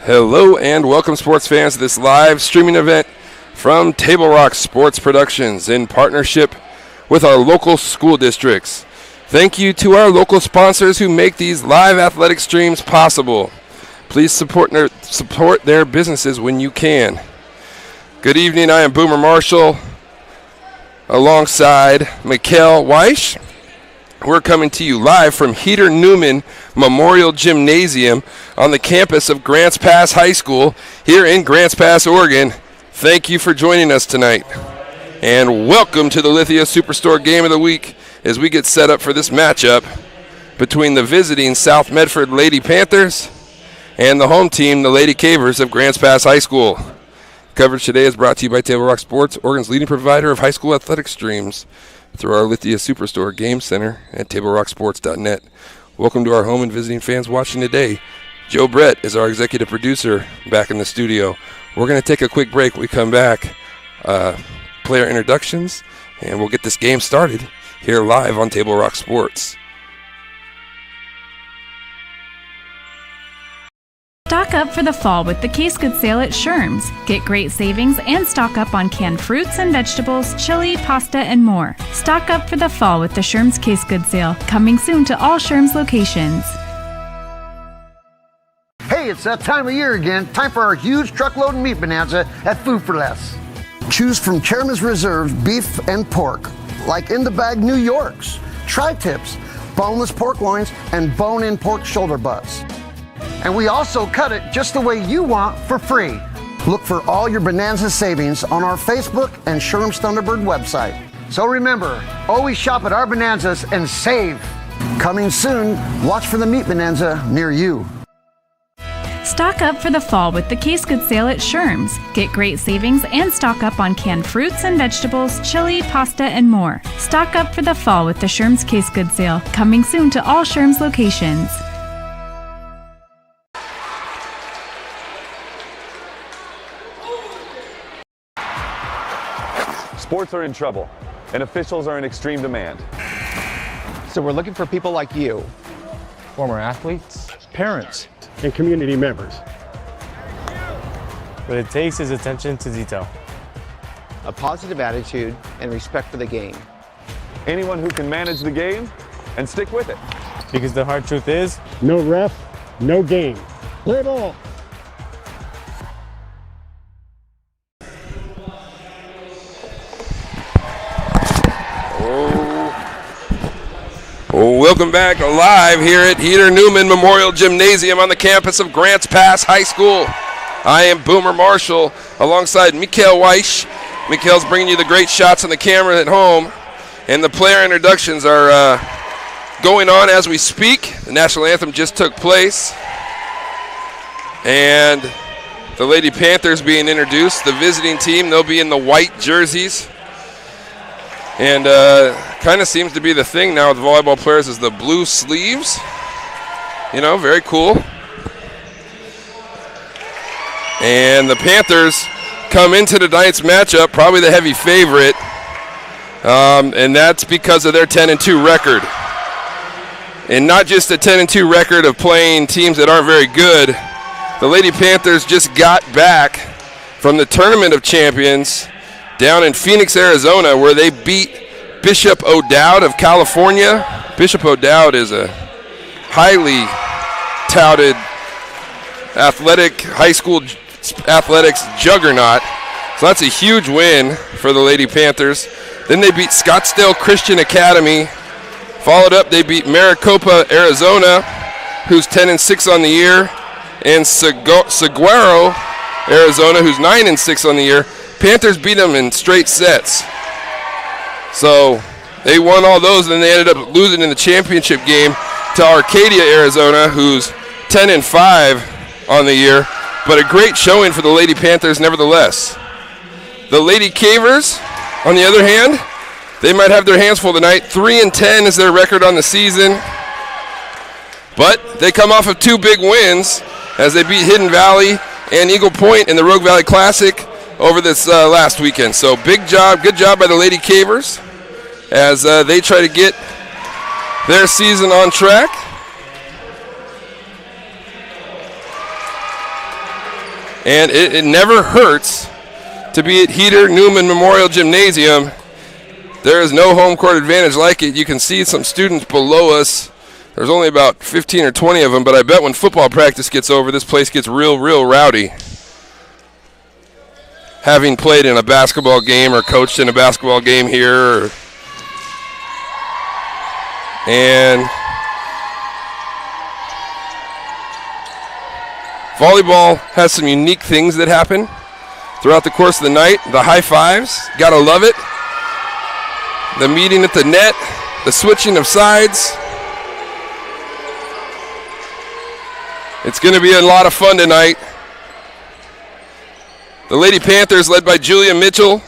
Hello and welcome, sports fans, to this live streaming event from Table Rock Sports Productions in partnership with our local school districts. Thank you to our local sponsors who make these live athletic streams possible. Please support their businesses when you can. Good evening, I am Boomer Marshall alongside Mikhail Weish. We're coming to you live from Heater Newman Memorial Gymnasium on the campus of Grants Pass High School here in Grants Pass, Oregon. Thank you for joining us tonight. And welcome to the Lithia Superstore Game of the Week as we get set up for this matchup between the visiting South Medford Lady Panthers and the home team, the Lady Cavers of Grants Pass High School. Coverage today is brought to you by Table Rock Sports, Oregon's leading provider of high school athletic streams, through our Lithia Superstore Game Center at TableRockSports.net. Welcome to our home and visiting fans watching today. Joe Brett is our executive producer back in the studio. We're going to take a quick break. When we come back, player introductions, and we'll get this game started here live on Table Rock Sports. Stock up for the fall with the case goods sale at Sherm's. Get great savings and stock up on canned fruits and vegetables, chili, pasta, and more. Stock up for the fall with the Sherm's case goods sale, coming soon to all Sherm's locations. Hey, it's that time of year again. Time for our huge truckload and meat bonanza at Food for Less. Choose from Chairman's Reserve beef and pork, like in the bag New York's, tri-tips, boneless pork loins, and bone-in pork shoulder butts. And we also cut it just the way you want for free. Look for all your bonanza savings on our Facebook and Sherm's Thunderbird website. So remember, always shop at our bonanzas and save. Coming soon, watch for the meat bonanza near you. Stock up for the fall with the case goods sale at Sherm's. Get great savings and stock up on canned fruits and vegetables, chili, pasta, and more. Stock up for the fall with the Sherm's case goods sale, coming soon to all Sherm's locations. Sports are in trouble, and officials are in extreme demand. So we're looking for people like you. Former athletes, parents, and community members. What it takes is attention to detail, A positive attitude and respect for the game. Anyone who can manage the game and stick with it. because the hard truth is, No ref, no game. Play ball. Welcome back live here at Heater Newman Memorial Gymnasium on the campus of Grants Pass High School. I am Boomer Marshall alongside Mikhail Weish. Mikhail's bringing you the great shots on the camera at home, and the player introductions are going on as we speak. The national anthem just took place, and the Lady Panthers being introduced. The visiting team, they'll be in the white jerseys. And kind of seems to be the thing now with volleyball players is the blue sleeves. You know, very cool. And the Panthers come into tonight's matchup probably the heavy favorite. And that's because of their 10-2 record. And not just a 10-2 record of playing teams that aren't very good. The Lady Panthers just got back from the Tournament of Champions down in Phoenix, Arizona, where they beat Bishop O'Dowd of California. Bishop O'Dowd is a highly touted high school athletics juggernaut. So that's a huge win for the Lady Panthers. Then they beat Scottsdale Christian Academy. Followed up, they beat Maricopa, Arizona, who's 10-6 on the year, and Saguaro, Arizona, who's 9-6 on the year. Panthers beat them in straight sets. So they won all those, and then they ended up losing in the championship game to Arcadia, Arizona, who's 10-5 on the year. But a great showing for the Lady Panthers nevertheless. The Lady Cavers, on the other hand, they might have their hands full tonight. 3-10 is their record on the season. But they come off of two big wins as they beat Hidden Valley and Eagle Point in the Rogue Valley Classic over this last weekend. So good job by the Lady Cavers as they try to get their season on track. And it never hurts to be at Heater Newman Memorial Gymnasium. There is no home court advantage like it. You can see some students below us. There's only about 15 or 20 of them, but I bet when football practice gets over, this place gets real rowdy. Having played in a basketball game or coached in a basketball game here. And volleyball has some unique things that happen throughout the course of the night. The high fives, gotta love it. The meeting at the net, the switching of sides. It's going to be a lot of fun tonight. The Lady Panthers, led by Julia Mitchell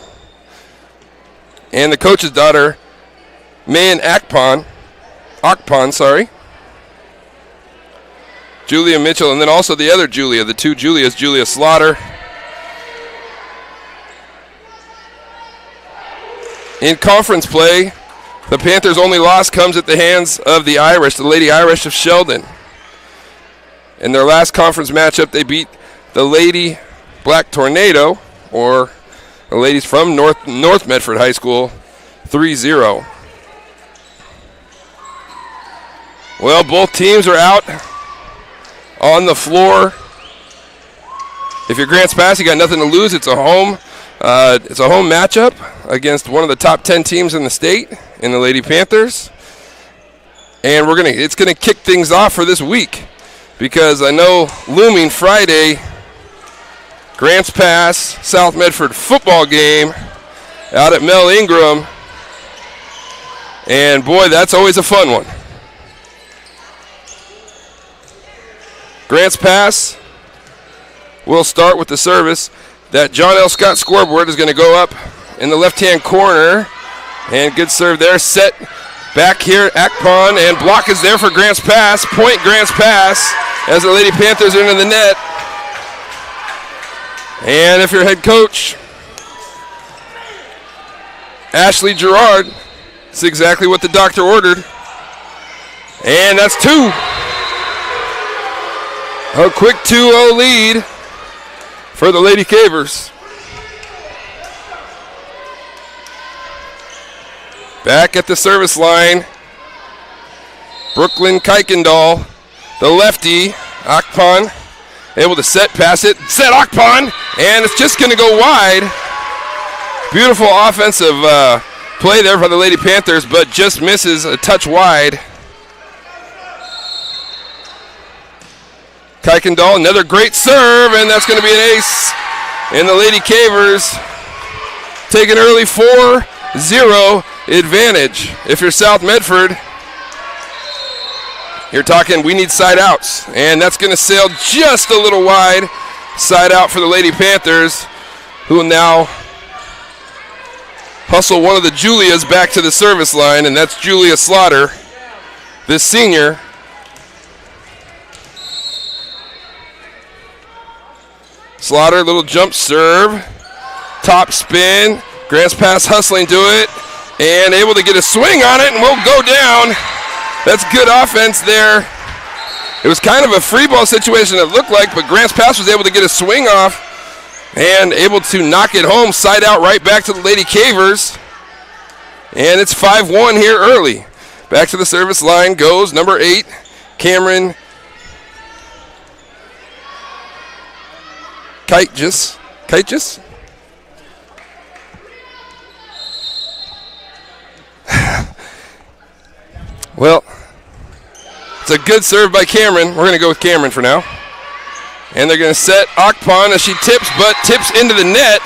and the coach's daughter, Mayan Akpan, Julia Mitchell, and then also the other Julia, the two Julias, Julia Slaughter. In conference play, the Panthers' only loss comes at the hands of the Irish, the Lady Irish of Sheldon. In their last conference matchup, they beat the Lady Black Tornado, or the ladies from North Medford High School, 3-0. Well, both teams are out on the floor. If you're Grants Pass, you got nothing to lose. It's a home matchup against one of the top 10 teams in the state, in the Lady Panthers. And it's gonna kick things off for this week, because I know looming Friday, Grants Pass South Medford football game out at Mel Ingram. And boy, that's always a fun one. Grants Pass will start with the service. That John L. Scott scoreboard is going to go up in the left-hand corner. And good serve there. Set back here, Akpon, and block is there for Grants Pass. Point Grants Pass as the Lady Panthers are into the net. And if you're head coach, Ashley Gerard, it's exactly what the doctor ordered. And that's two. A quick 2-0 lead for the Lady Cavers. Back at the service line, Brooklyn Kuykendall, the lefty, Akpon, able to pass it, set Akpon, and it's just going to go wide. Beautiful offensive play there for the Lady Panthers, but just misses a touch wide. Kuykendall, another great serve, and that's going to be an ace. And the Lady Cavers take an early 4-0 advantage. If you're South Medford, you're talking we need side outs, and that's going to sail just a little wide. Side out for the Lady Panthers, who will now hustle one of the Julias back to the service line, and that's Julia Slaughter, this senior. Slaughter, little jump serve, top spin, Grants Pass hustling to it, and able to get a swing on it, and we'll go down. That's good offense there. It was kind of a free ball situation, it looked like, but Grants Pass was able to get a swing off and able to knock it home, side out right back to the Lady Cavers. And it's 5-1 here early. Back to the service line goes number 8, Cameron Kitejus. Well, it's a good serve by Cameron. We're going to go with Cameron for now. And they're going to set Akpon as she tips, but tips into the net.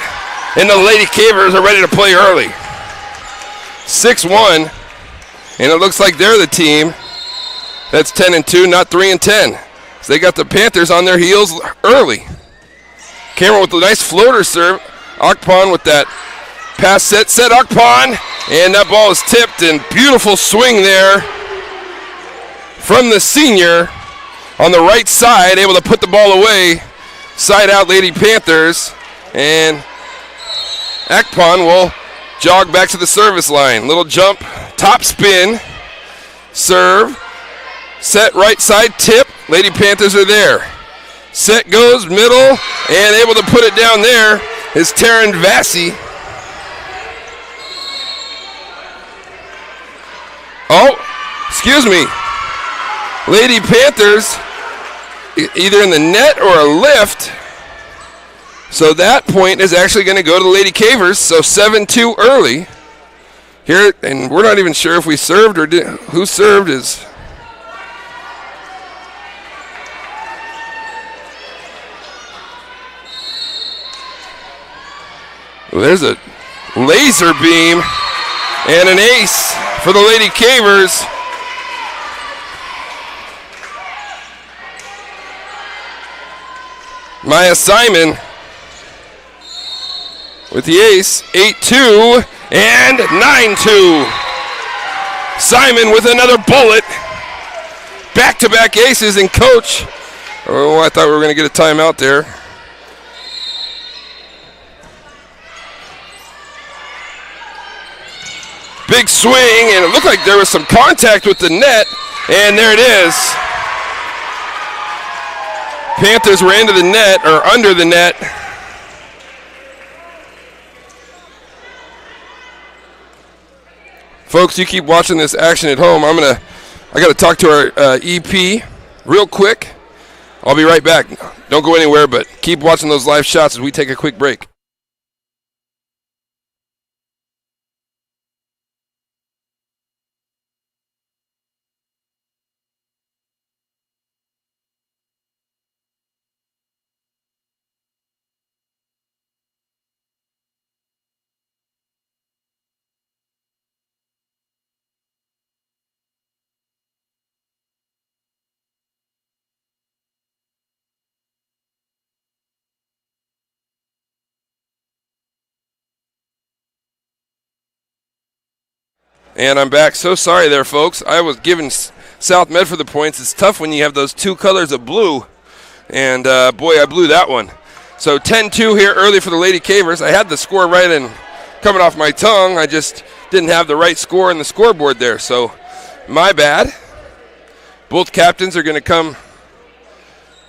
And the Lady Cavers are ready to play early. 6-1. And it looks like they're the team that's 10-2, not 3-10. So they got the Panthers on their heels early. Cameron with a nice floater serve. Akpon with that pass set Akpon. And that ball is tipped, and beautiful swing there from the senior on the right side, able to put the ball away. Side out Lady Panthers, and Akpon will jog back to the service line. Little jump, top spin, serve, set right side, tip. Lady Panthers are there. Set goes middle, and able to put it down there is Taryn Vassy. Oh, excuse me. Lady Panthers either in the net or a lift. So that point is actually going to go to the Lady Cavers. So 7-2 early here, and we're not even sure if we served or who served is. Well, there's a laser beam and an ace for the Lady Cavers. Maya Simon with the ace, 8-2 and 9-2. Simon with another bullet. Back-to-back aces, and coach. Oh, I thought we were going to get a timeout there. Big swing, and it looked like there was some contact with the net, and there it is. Panthers were into the net, or under the net. Folks, you keep watching this action at home. I got to talk to our EP real quick. I'll be right back. Don't go anywhere, but keep watching those live shots as we take a quick break. And I'm back. So sorry there, folks. I was giving South Medford the points. It's tough when you have those two colors of blue. And, boy, I blew that one. So 10-2 here early for the Lady Cavers. I had the score right and coming off my tongue. I just didn't have the right score in the scoreboard there. So my bad. Both captains are going to come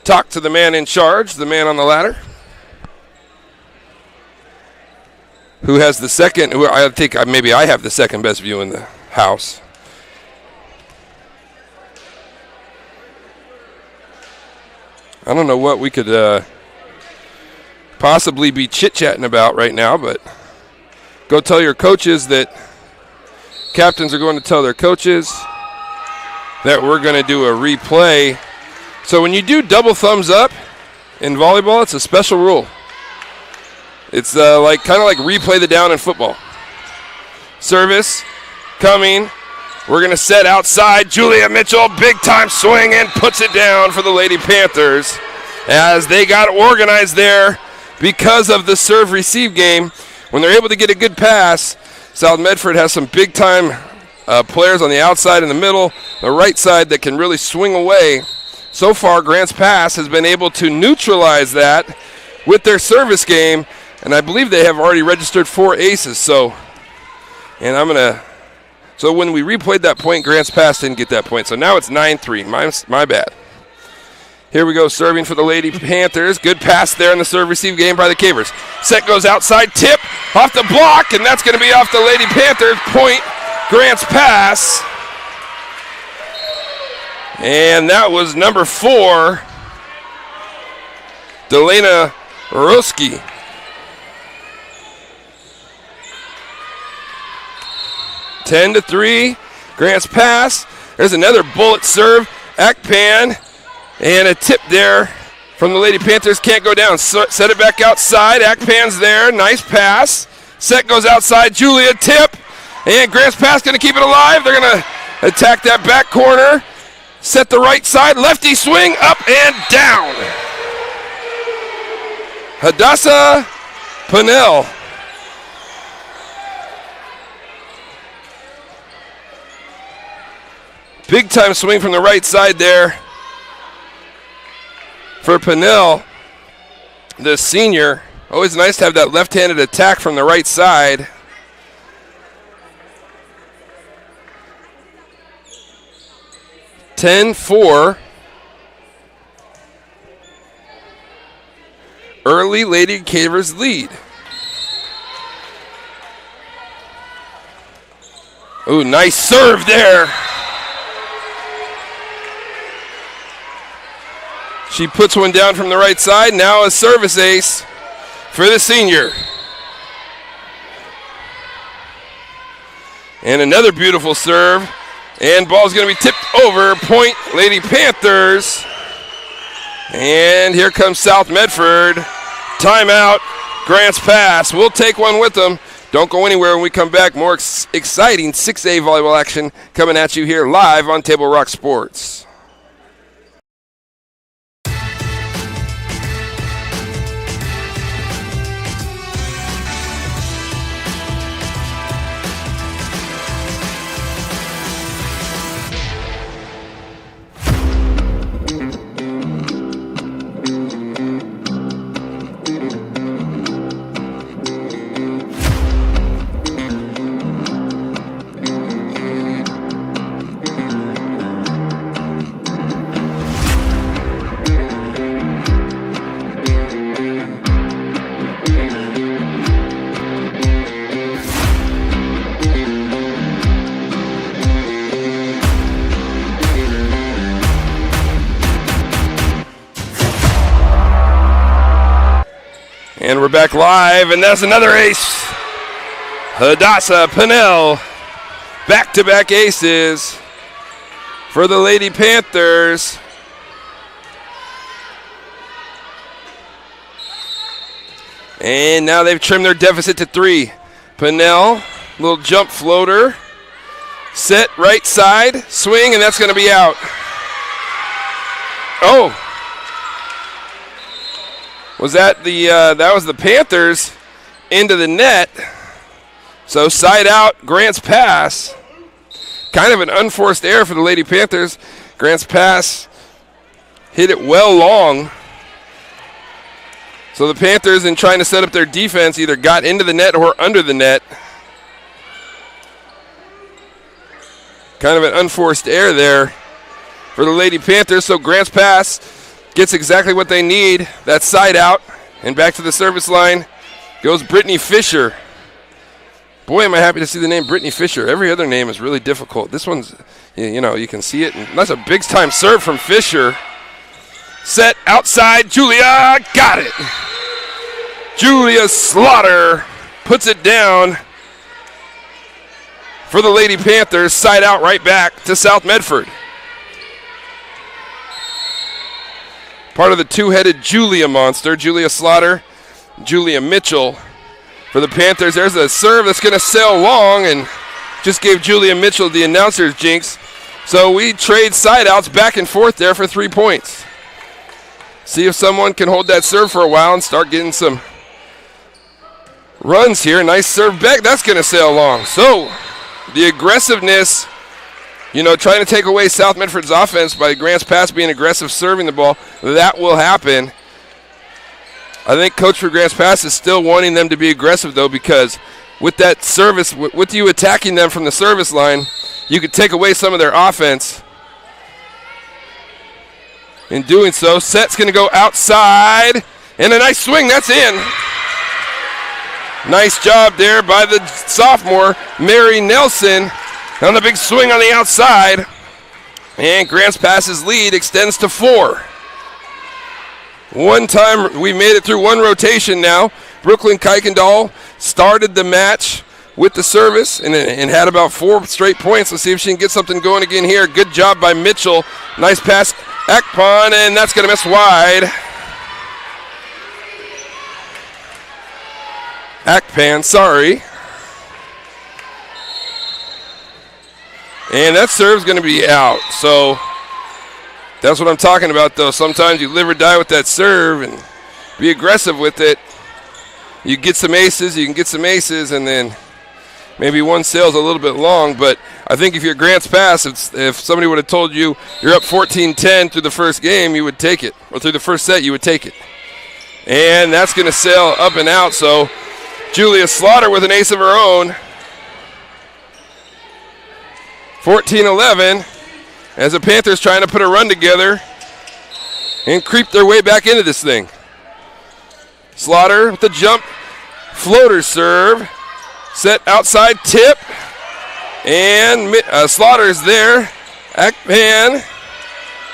talk to the man in charge, the man on the ladder, who has the second, who I think maybe I have the second best view in the house. I don't know what we could possibly be chit-chatting about right now, but go tell your coaches that captains are going to tell their coaches that we're going to do a replay. So when you do double thumbs up in volleyball, it's a special rule. It's kind of like replay the down in football. Service coming. We're going to set outside. Julia Mitchell, big time swing, and puts it down for the Lady Panthers as they got organized there because of the serve-receive game. When they're able to get a good pass, South Medford has some big time players on the outside and the middle, the right side that can really swing away. So far, Grants Pass has been able to neutralize that with their service game. And I believe they have already registered 4 aces. So when we replayed that point, Grants Pass didn't get that point. So now it's 9-3. My bad. Here we go, serving for the Lady Panthers. Good pass there in the serve-receive game by the Cavers. Set goes outside, tip off the block, and that's going to be off the Lady Panthers. Point, Grants Pass. And that was number 4, Delana Roski. 10-3, Grants Pass. There's another bullet serve. Akpan, and a tip there from the Lady Panthers. Can't go down. Set it back outside. Akpan's there. Nice pass. Set goes outside. Julia, tip. And Grants Pass going to keep it alive. They're going to attack that back corner. Set the right side. Lefty swing. Up and down. Hadassah Pinnell. Big time swing from the right side there for Pinnell, the senior. Always nice to have that left-handed attack from the right side. early Lady Cavers lead. Ooh, nice serve there. She puts one down from the right side. Now a service ace for the senior. And another beautiful serve. And ball's going to be tipped over. Point, Lady Panthers. And here comes South Medford. Timeout, Grants Pass. We'll take one with them. Don't go anywhere when we come back. More exciting 6A volleyball action coming at you here live on Table Rock Sports. And we're back live, and that's another ace. Hadassah Pinnell, back-to-back aces for the Lady Panthers. And now they've trimmed their deficit to 3. Pinnell, little jump floater. Set right side, swing, and that's going to be out. Oh. Was that that was the Panthers into the net. So side out, Grants Pass. Kind of an unforced error for the Lady Panthers. Grants Pass hit it well long. So the Panthers, in trying to set up their defense, either got into the net or under the net. Kind of an unforced error there for the Lady Panthers. So Grants Pass gets exactly what they need. That side out. And back to the service line goes Brittany Fisher. Boy, am I happy to see the name Brittany Fisher. Every other name is really difficult. This one's, you know, you can see it. And that's a big-time serve from Fisher. Set outside. Julia got it. Julia Slaughter puts it down for the Lady Panthers. Side out right back to South Medford. Part of the two-headed Julia monster, Julia Slaughter, Julia Mitchell. For the Panthers, there's a serve that's going to sail long and just gave Julia Mitchell the announcer's jinx. So we trade side-outs back and forth there for 3 points. See if someone can hold that serve for a while and start getting some runs here. Nice serve back. That's going to sail long. So the aggressiveness, you know, trying to take away South Medford's offense by Grants Pass being aggressive serving the ball, that will happen. I think Coach for Grants Pass is still wanting them to be aggressive, though, because with that service, with you attacking them from the service line, you could take away some of their offense. In doing so, set's going to go outside, and a nice swing. That's in. Nice job there by the sophomore, Mary Nelson, on the big swing on the outside. And Grants Pass's lead extends to 4. One time, we made it through one rotation now. Brooklyn Kuykendall started the match with the service and had about 4 straight points. Let's see if she can get something going again here. Good job by Mitchell. Nice pass, Akpon, and that's going to miss wide. Akpan, sorry. And that serve's going to be out. So that's what I'm talking about, though. Sometimes you live or die with that serve and be aggressive with it. You get some aces, you can get some aces, and then maybe one sail's a little bit long. But I think if you're Grants Pass, if somebody would have told you you're up 14-10 through the first game, you would take it. Or through the first set, you would take it. And that's going to sail up and out. So Julia Slaughter with an ace of her own. 14-11 as the Panthers trying to put a run together and creep their way back into this thing. Slaughter with the jump. Floater serve. Set outside tip. And Slaughter's there. Akpan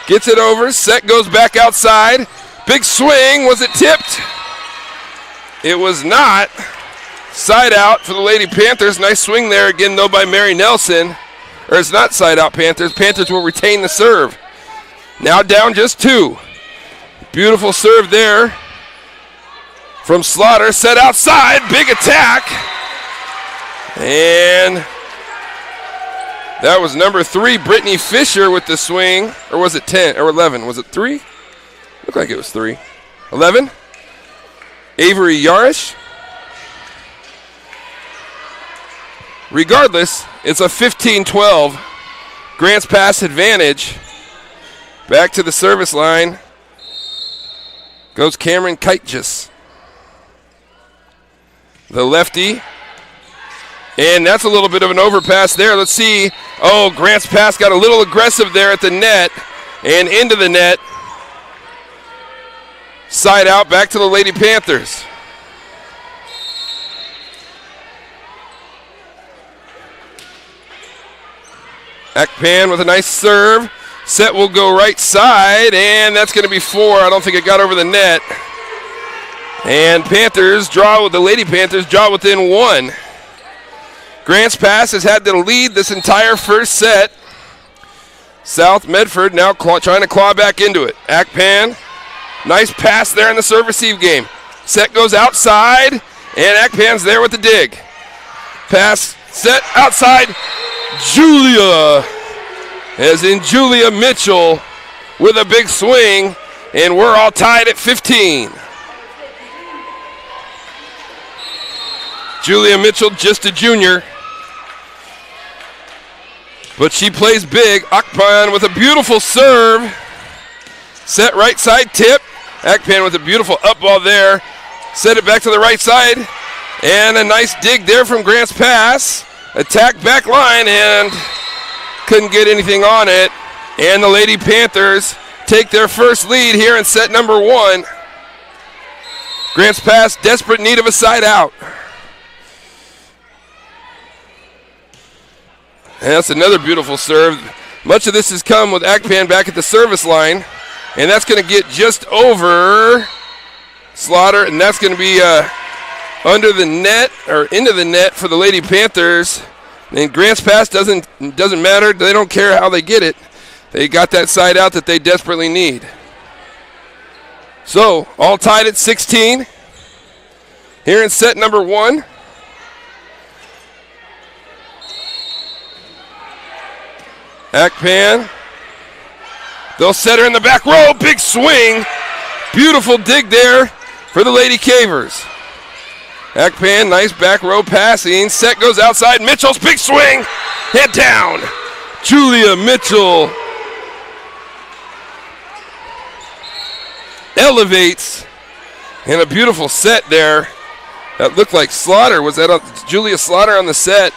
gets it over. Set goes back outside. Big swing. Was it tipped? It was not. Side out for the Lady Panthers. Nice swing there again, though, by Mary Nelson. Or it's not side out Panthers. Panthers will retain the serve. Now down just 2. Beautiful serve there from Slaughter. Set outside. Big attack. And that was number 3, Brittany Fisher with the swing. Or was it 10 or 11? Was it 3? Looked like it was 3. 11. Avery Yarish. Regardless, it's a 15-12 Grants Pass advantage. Back to the service line goes Cameron Kitejus, the lefty. And that's a little bit of an overpass there. Let's see. Oh, Grants Pass got a little aggressive there at the net and into the net. Side out back to the Lady Panthers. Akpan with a nice serve. Set will go right side, and that's going to be 4. I don't think it got over the net. And the Lady Panthers draw within 1. Grants Pass has had the lead this entire first set. South Medford now trying to claw back into it. Akpan, nice pass there in the serve-receive game. Set goes outside, and Akpan's there with the dig. Pass, set, outside. Julia, as in Julia Mitchell with a big swing, and we're all tied at 15. Julia Mitchell, just a junior, but she plays big. Akpan with a beautiful serve. Set right side tip. Akpan with a beautiful up ball there. Set it back to the right side, and a nice dig there from Grants Pass. Attack back line and couldn't get anything on it. And the Lady Panthers take their first lead here in set number 1. Grants Pass, desperate need of a side out. And that's another beautiful serve. Much of this has come with Akpan back at the service line. And that's going to get just over Slaughter, and that's going to be under the net or into the net for the Lady Panthers. And Grants Pass doesn't matter. They don't care how they get it. They got that side out that they desperately need. So all tied at 16 here in set number 1. Akpan, they'll set her in the back row. Big swing. Beautiful dig there for the Lady Cavers. Akpan, nice back row passing. Set goes outside. Mitchell's big swing. Head down. Julia Mitchell elevates. And a beautiful set there. That looked like Slaughter. Was that Julia Slaughter on the set?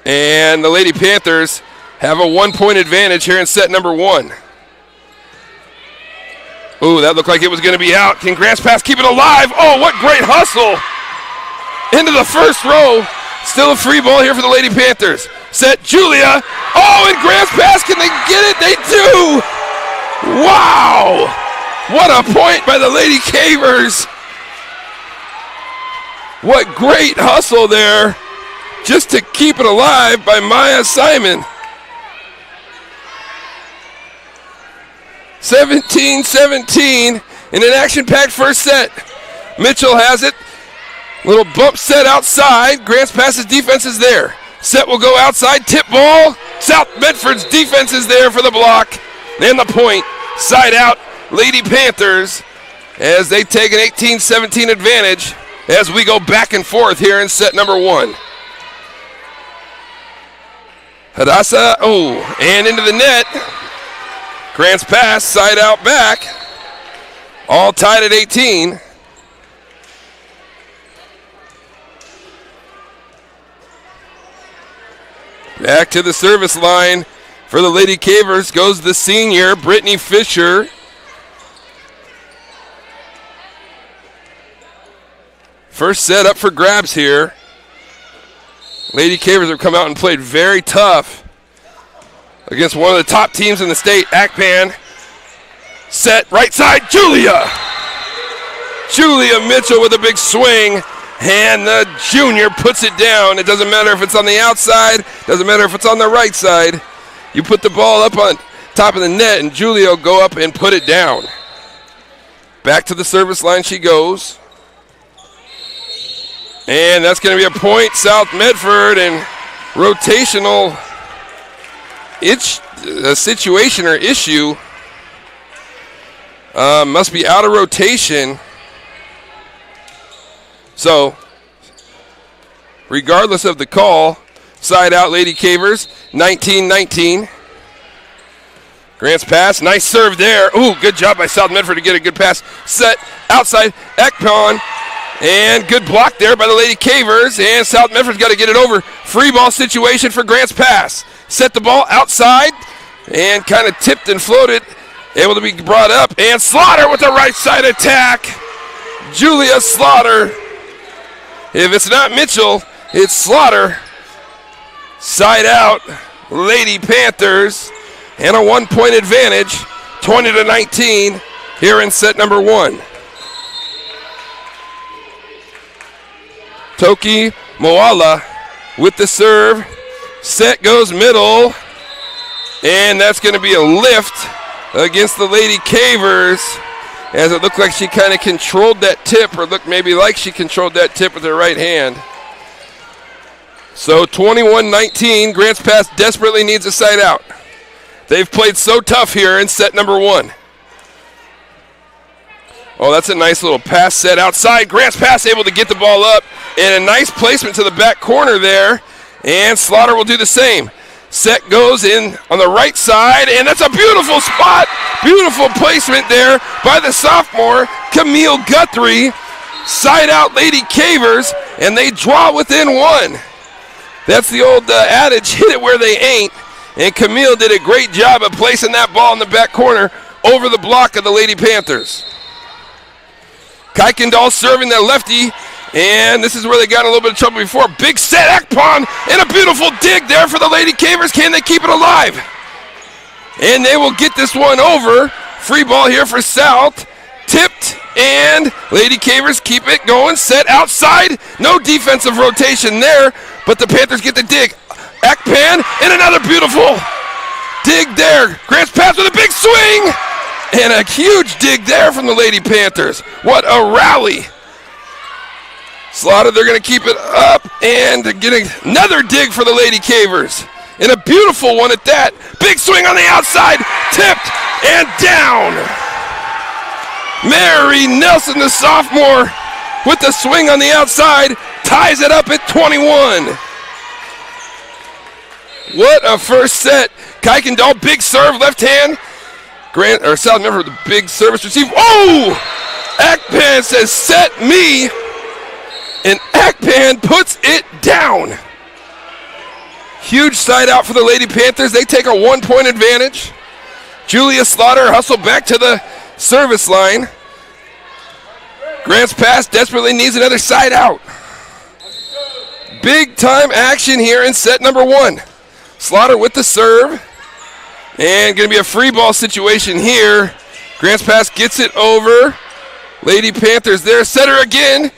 And the Lady Panthers have a 1-point advantage here in set number 1. Ooh, that looked like it was going to be out. Can Grants Pass keep it alive? Oh, what great hustle. Into the first row. Still a free ball here for the Lady Panthers. Set Julia. Oh, and Grants Pass, can they get it? They do. Wow. What a point by the Lady Cavers. What great hustle there just to keep it alive by Maya Simon. 17-17 in an action-packed first set. Mitchell has it. Little bump set outside. Grants Pass's defense is there. Set will go outside. Tip ball. South Medford's defense is there for the block. And the point. Side out. Lady Panthers as they take an 18-17 advantage as we go back and forth here in set number 1. Hadassah. Oh, and into the net. Grants Pass, side out back. All tied at 18. Back to the service line for the Lady Cavers goes the senior, Brittany Fisher. First set up for grabs here. Lady Cavers have come out and played very tough against one of the top teams in the state, Akpan. Set, right side, Julia. Julia Mitchell with a big swing, and the junior puts it down. It doesn't matter if it's on the outside, doesn't matter if it's on the right side. You put the ball up on top of the net, and Julia will go up and put it down. Back to the service line she goes. And that's going to be a point, South Medford, and rotational situation or issue. Must be out of rotation. So, regardless of the call, side out Lady Cavers, 19-19. Grant's pass, nice serve there. Ooh, good job by South Medford to get a good pass. Set, outside, Ekpon. And good block there by the Lady Cavers. And South Medford's got to get it over. Free ball situation for Grant's pass. Set the ball outside and kind of tipped and floated. Able to be brought up. And Slaughter with the right side attack. Julia Slaughter. If it's not Mitchell, it's Slaughter. Side out, Lady Panthers. And a 1-point advantage, 20-19 here in set number 1. Toki Moala with the serve. Set goes middle. And that's going to be a lift against the Lady Cavers, as it looked like she kind of controlled that tip, or looked maybe like she controlled that tip with her right hand. So 21-19, Grants Pass desperately needs a side out. They've played so tough here in set number 1. Oh, that's a nice little pass set outside. Grants Pass able to get the ball up, and a nice placement to the back corner there, and Slaughter will do the same. Set goes in on the right side, and that's a beautiful spot. Beautiful placement there by the sophomore, Camille Guthrie. Side out Lady Cavers, and they draw within 1. That's the old adage, hit it where they ain't. And Camille did a great job of placing that ball in the back corner over the block of the Lady Panthers. Kuykendall serving the lefty, and this is where they got in a little bit of trouble before. Big set, Ekpon, and a beautiful dig there for the Lady Cavers. Can they keep it alive? And they will get this one over. Free ball here for South. Tipped, and Lady Cavers keep it going. Set outside. No defensive rotation there, but the Panthers get the dig. Ekpan, and another beautiful dig there. Grants Pass with a big swing, and a huge dig there from the Lady Panthers. What a rally. Slaughter, they're going to keep it up, and getting another dig for the Lady Cavers. And a beautiful one at that. Big swing on the outside, tipped, and down. Mary Nelson, the sophomore, with the swing on the outside, ties it up at 21. What a first set. Kuykendall, big serve, left hand. South Medford, the big service receive. Oh! Akpan says, set me. And Akpan puts it down. Huge side out for the Lady Panthers. They take a 1-point advantage. Julia Slaughter hustled back to the service line. Grants Pass desperately needs another side out. Big time action here in set number 1. Slaughter with the serve. And going to be a free ball situation here. Grants Pass gets it over. Lady Panthers there. Setter again.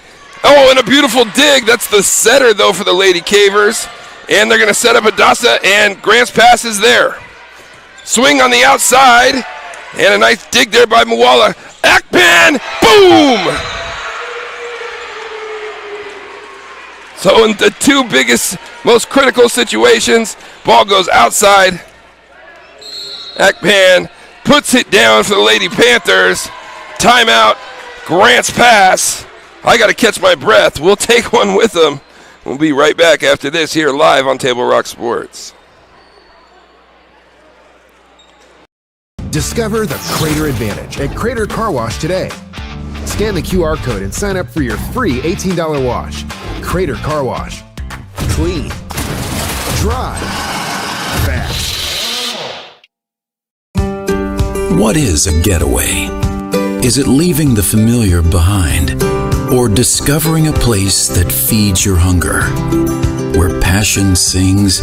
Oh, and a beautiful dig. That's the setter, though, for the Lady Cavers. And they're going to set up Adasa, and Grants Pass is there. Swing on the outside. And a nice dig there by Moala. Akpan, boom! So in the 2 biggest, most critical situations, ball goes outside. Akpan puts it down for the Lady Panthers. Timeout, Grants Pass. I got to catch my breath. We'll take one with them. We'll be right back after this here live on Table Rock Sports. Discover the Crater Advantage at Crater Car Wash today. Scan the QR code and sign up for your free $18 wash. Crater Car Wash. Clean. Dry. Fast. What is a getaway? Is it leaving the familiar behind? or discovering a place that feeds your hunger, where passion sings,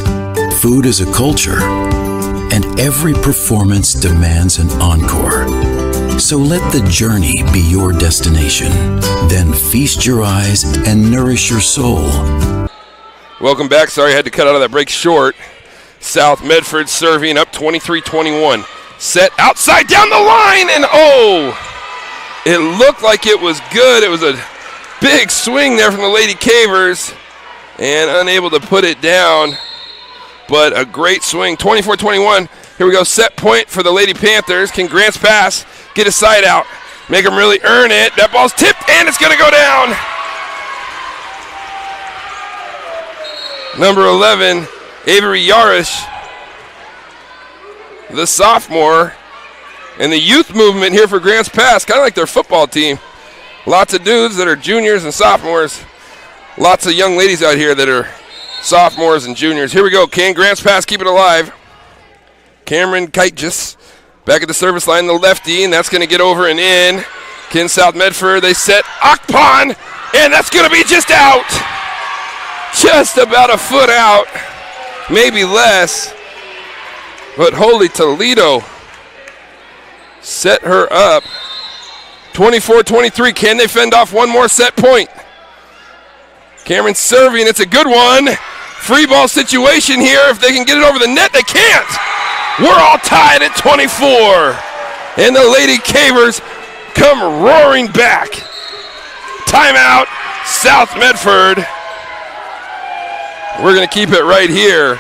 food is a culture, and every performance demands an encore. So let the journey be your destination. Then feast your eyes and nourish your soul. Welcome back. Sorry I had to cut out of that break short. South Medford serving up 23-21. Set outside down the line, and it looked like it was good. It was a big swing there from the Lady Cavers and unable to put it down, but a great swing. 24-21. Here we go. Set point for the Lady Panthers. Can Grant's pass get a side out? Make them really earn it. That ball's tipped, and it's going to go down. Number 11, Avery Yarish, the sophomore, and the youth movement here for Grants Pass, kind of like their football team. Lots of dudes that are juniors and sophomores. Lots of young ladies out here that are sophomores and juniors. Here we go. Can Grants Pass keep it alive? Cameron Kitejus back at the service line, the lefty, and that's going to get over and in. Can South Medford, they set Akpon, and that's going to be just out. Just about a foot out, maybe less. But Holy Toledo set her up. 24-23, can they fend off one more set point? Cameron serving, it's a good one. Free ball situation here. If they can get it over the net, they can't. We're all tied at 24. And the Lady Cavers come roaring back. Timeout, South Medford. We're going to keep it right here.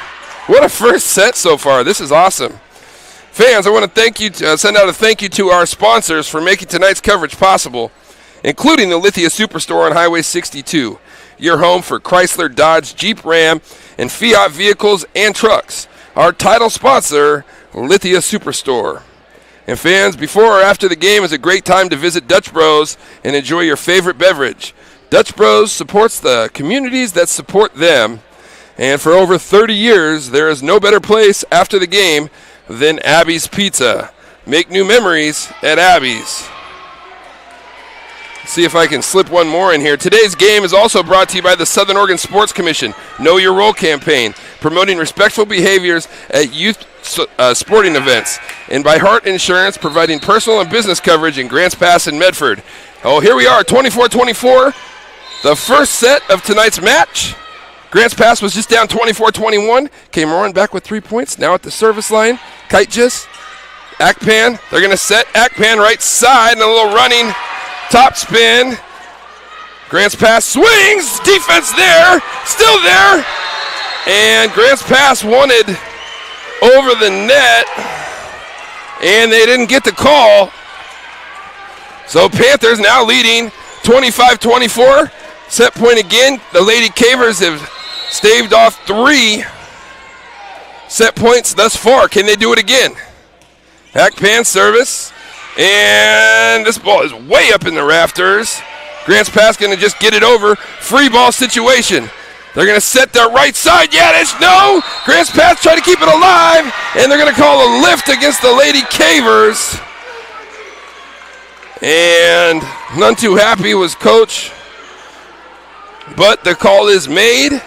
What a first set so far. This is awesome. Fans, I want to thank you, send out a thank you to our sponsors for making tonight's coverage possible, including the Lithia Superstore on Highway 62, your home for Chrysler, Dodge, Jeep, Ram, and Fiat vehicles and trucks. Our title sponsor, Lithia Superstore. And fans, before or after the game is a great time to visit Dutch Bros and enjoy your favorite beverage. Dutch Bros supports the communities that support them. And for over 30 years, there is no better place after the game than Abby's Pizza. Make new memories at Abby's. See if I can slip one more in here. Today's game is also brought to you by the Southern Oregon Sports Commission Know Your Role campaign, promoting respectful behaviors at youth sporting events, and by Hart Insurance, providing personal and business coverage in Grants Pass and Medford. Oh, here we are, 24-24, the first set of tonight's match. Grants Pass was just down 24-21. Came roaring back with 3 points. Now at the service line, Kitejus, Akpan. They're going to set Akpan right side and a little running top spin. Grants Pass swings. Defense there. Still there. And Grants Pass wanted over the net. And they didn't get the call. So Panthers now leading 25-24. Set point again. The Lady Cavers have staved off 3 set points thus far. Can they do it again? Akpan service. And this ball is way up in the rafters. Grants Pass going to just get it over. Free ball situation. They're going to set their right side. Yadish, no. Grants Pass trying to keep it alive. And they're going to call a lift against the Lady Cavers. And none too happy was Coach. But the call is made.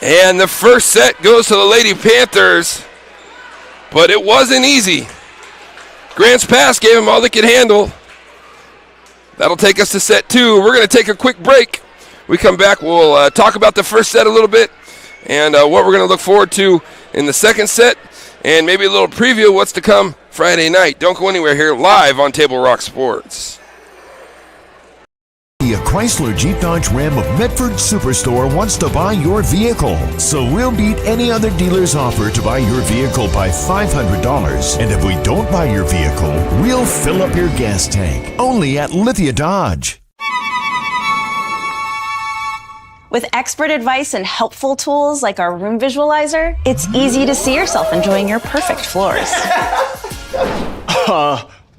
And the first set goes to the Lady Panthers. But it wasn't easy. Grants Pass gave them all they could handle. That'll take us to set 2. We're going to take a quick break. We come back, we'll talk about the first set a little bit and what we're going to look forward to in the second set, and maybe a little preview of what's to come Friday night. Don't go anywhere here, live on Table Rock Sports. The Chrysler Jeep Dodge Ram of Medford Superstore wants to buy your vehicle. So we'll beat any other dealer's offer to buy your vehicle by $500. And if we don't buy your vehicle, we'll fill up your gas tank. Only at Lithia Dodge. With expert advice and helpful tools like our room visualizer, it's easy to see yourself enjoying your perfect floors.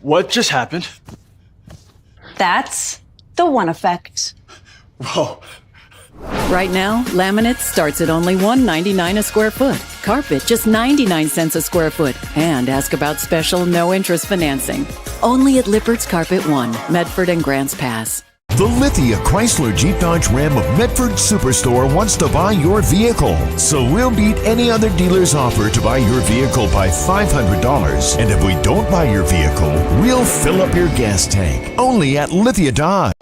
What just happened? That's the One Effect. Whoa. Right now, laminate starts at only $1.99 a square foot. Carpet, just 99 cents a square foot. And ask about special no-interest financing. Only at Lippert's Carpet One, Medford and Grants Pass. The Lithia Chrysler Jeep Dodge Ram of Medford Superstore wants to buy your vehicle. So we'll beat any other dealer's offer to buy your vehicle by $500. And if we don't buy your vehicle, we'll fill up your gas tank. Only at Lithia Dodge.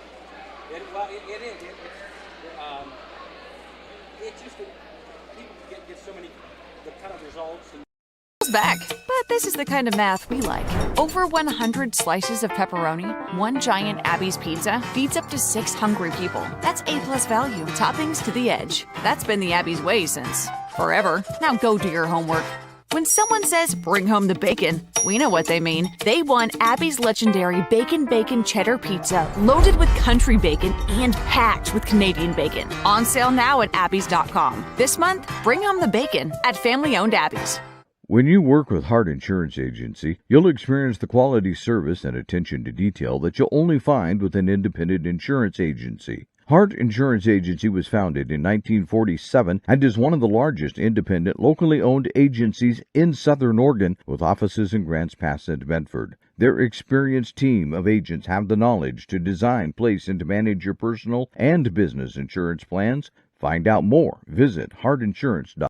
Back. But this is the kind of math we like. Over 100 slices of pepperoni, one giant Abby's pizza feeds up to 6 hungry people. That's A+ value. Toppings to the edge. That's been the Abby's way since forever. Now go do your homework. When someone says, bring home the bacon, we know what they mean. They want Abby's legendary Bacon Cheddar Pizza, loaded with country bacon and packed with Canadian bacon. On sale now at abbys.com. This month, bring home the bacon at family-owned Abby's. When you work with Hart Insurance Agency, you'll experience the quality service and attention to detail that you'll only find with an independent insurance agency. Hart Insurance Agency was founded in 1947 and is one of the largest independent, locally owned agencies in Southern Oregon, with offices in Grants Pass and Medford. Their experienced team of agents have the knowledge to design, place, and to manage your personal and business insurance plans. Find out more. Visit hartinsurance.com.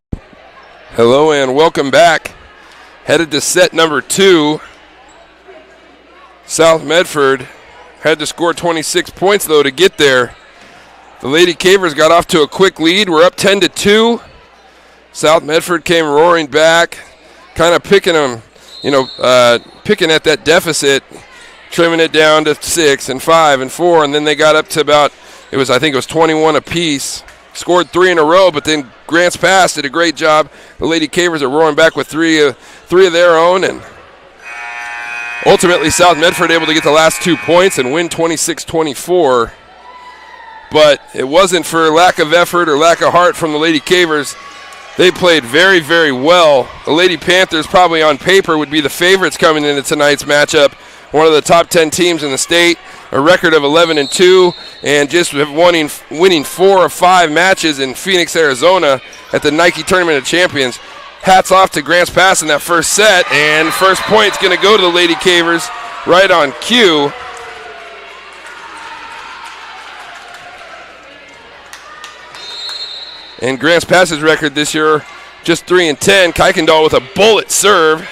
Hello and welcome back. Headed to set number 2. South Medford had to score 26 points, though, to get there. The Lady Cavers got off to a quick lead. We're up 10-2. South Medford came roaring back, kind of picking them, picking at that deficit, trimming it down to 6 and 5 and 4, and then they got up to about, I think it was 21 apiece. Scored 3 in a row, but then Grants Pass did a great job. The Lady Cavers are roaring back with three of their own, and ultimately South Medford able to get the last 2 points and win 26-24. But it wasn't for lack of effort or lack of heart from the Lady Cavers. They played very, very well. The Lady Panthers probably on paper would be the favorites coming into tonight's matchup. One of the top 10 teams in the state, a record of 11-2, and just winning 4 of 5 matches in Phoenix, Arizona at the Nike Tournament of Champions. Hats off to Grants Pass in that first set, and first point's going to go to the Lady Cavers right on cue. And Grants Pass's record this year, just 3-10. Kuykendall with a bullet serve.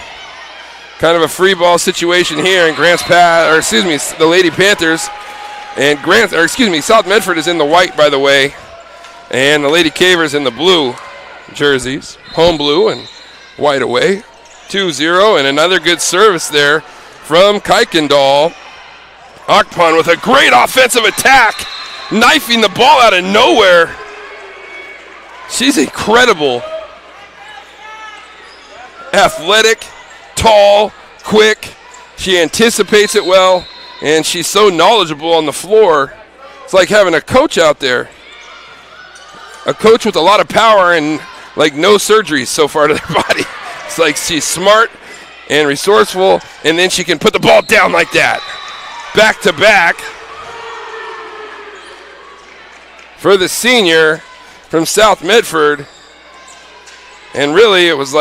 Kind of a free ball situation here, and the Lady Panthers, and South Medford is in the white, by the way, and the Lady Cavers in the blue jerseys, home blue and white away. 2-0, and another good service there from Kuykendall. Akpan with a great offensive attack, knifing the ball out of nowhere. She's incredible. Athletic, tall, quick. She anticipates it well, and she's so knowledgeable on the floor. It's like having a coach out there. A coach with a lot of power and no surgeries so far to their body. It's like she's smart and resourceful, and then she can put the ball down like that. Back to back for the senior from South Medford. And really it was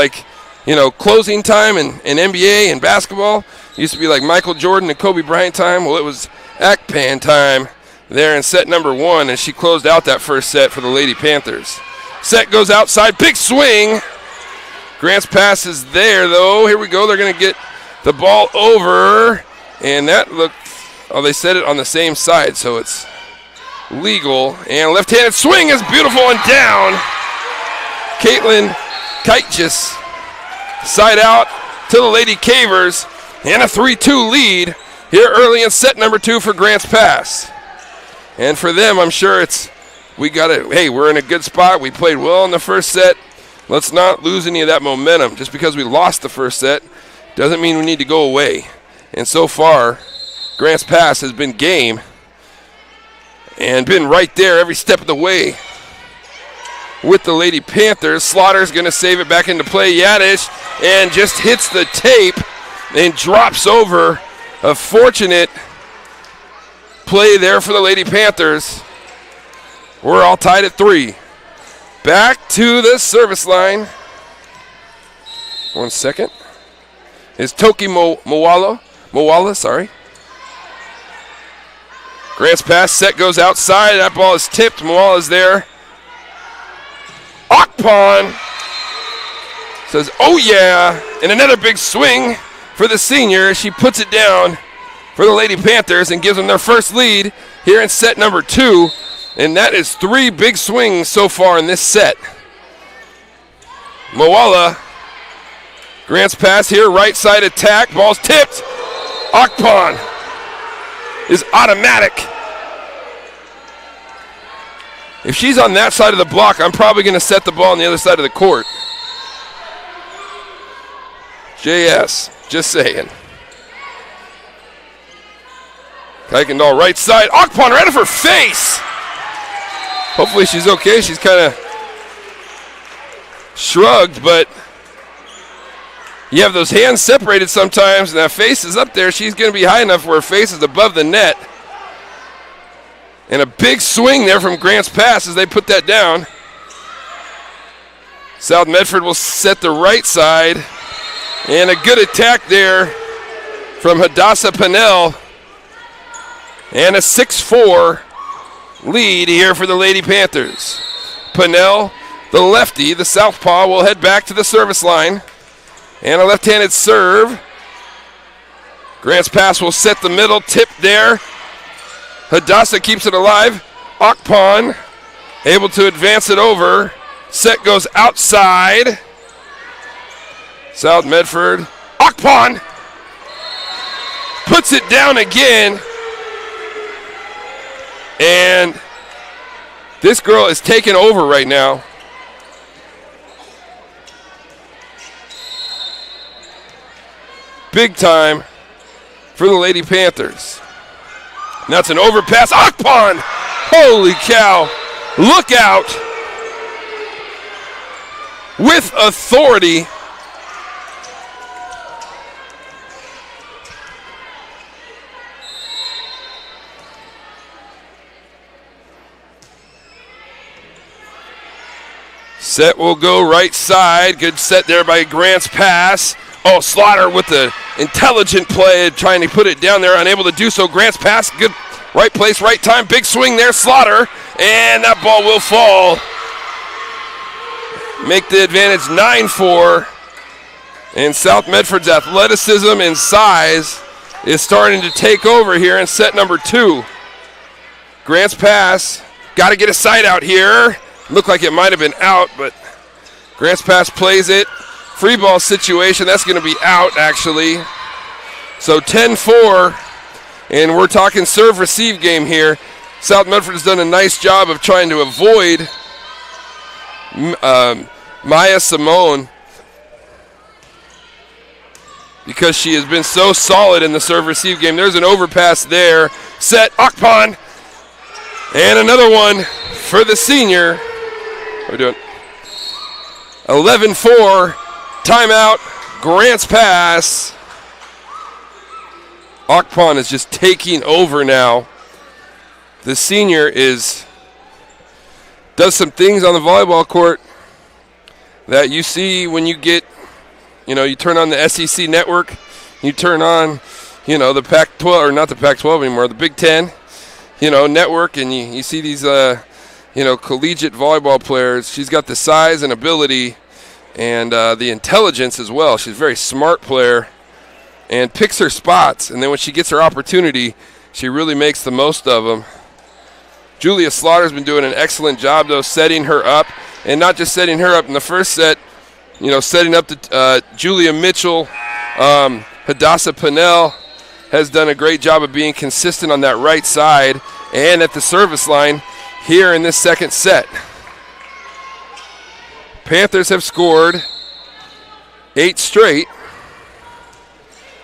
closing time in NBA and basketball. It used to be like Michael Jordan and Kobe Bryant time. Well, it was Akpan time there in set number 1, and she closed out that first set for the Lady Panthers. Set goes outside, big swing. Grants Pass is there, though. Here we go. They're going to get the ball over, and that looked, they said it on the same side, so it's legal. And left-handed swing is beautiful and down. Caitlin Kite just side out to the Lady Cavers, and a 3-2 lead here early in set number 2 for Grants Pass. And for them, I'm sure we're in a good spot. We played well in the first set. Let's not lose any of that momentum. Just because we lost the first set doesn't mean we need to go away. And so far, Grants Pass has been game and been right there every step of the way with the Lady Panthers. Slaughter's going to save it back into play. Yadish, and just hits the tape and drops over. A fortunate play there for the Lady Panthers. We're all tied at 3. Back to the service line. 1 second. Is Toki Moala, sorry. Grant's pass set goes outside. That ball is tipped. Moala is there. Akpon says, oh yeah. And another big swing for the senior. She puts it down for the Lady Panthers and gives them their first lead here in set number 2. And that is 3 big swings so far in this set. Moala. Grant's pass here. Right side attack. Ball's tipped. Akpon is automatic. If she's on that side of the block, I'm probably going to set the ball on the other side of the court. JS, just saying. Kuykendall right side. Akpon right off her face. Hopefully she's okay. She's kind of shrugged, but you have those hands separated sometimes, and that face is up there. She's going to be high enough where her face is above the net. And a big swing there from Grant's pass as they put that down. South Medford will set the right side. And a good attack there from Hadassah Pennell. And a 6-4 lead here for the Lady Panthers. Pennell, the lefty, the southpaw, will head back to the service line. And a left-handed serve. Grant's pass will set the middle, tip there. Hadassah keeps it alive. Akpon able to advance it over. Set goes outside. South Medford. Akpon puts it down again. And this girl is taking over right now. Big time for the Lady Panthers. And that's an overpass. Akpon! Holy cow. Look out. With authority. Set will go right side. Good set there by Grant's pass. Oh, Slaughter with the intelligent play, trying to put it down there, unable to do so. Grant's pass, good, right place, right time. Big swing there, Slaughter, and that ball will fall. Make the advantage 9-4. And South Medford's athleticism and size is starting to take over here in set number 2. Grant's pass, got to get a side out here. Looked like it might have been out, but Grant's pass plays it. Free ball situation, that's going to be out actually. So 10-4, and we're talking serve-receive game here. South Medford has done a nice job of trying to avoid Maya Simone because she has been so solid in the serve-receive game. There's an overpass there. Set, Akpon, and another one for the senior. What are we doing? 11-4. Timeout, Grant's pass. Akpon is just taking over now. The senior does some things on the volleyball court that you see when you get, you turn on the SEC network, you turn on, the Pac-12, or not the Pac-12 anymore, the Big Ten, network, and you see these, collegiate volleyball players. She's got the size and ability and the intelligence as well. She's a very smart player and picks her spots. And then when she gets her opportunity, she really makes the most of them. Julia Slaughter's been doing an excellent job, though, setting her up. And not just setting her up in the first set, setting up the Julia Mitchell. Hadassah Pennell has done a great job of being consistent on that right side and at the service line here in this second set. Panthers have scored 8 straight.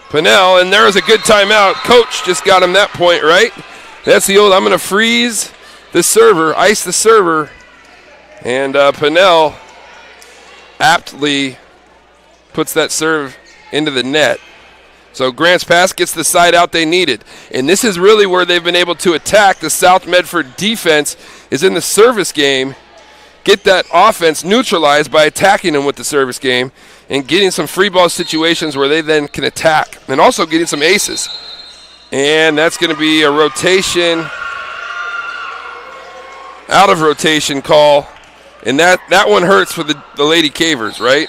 Pennell, and there was a good timeout. Coach just got him that point, right? That's the old, I'm going to freeze the server, ice the server. And Pennell aptly puts that serve into the net. So Grant's pass gets the side out they needed. And this is really where they've been able to attack. The South Medford defense is in the service game. Get that offense neutralized by attacking them with the service game and getting some free ball situations where they then can attack, and also getting some aces. And that's going to be a rotation out of rotation call. And that one hurts for the Lady Cavers, right?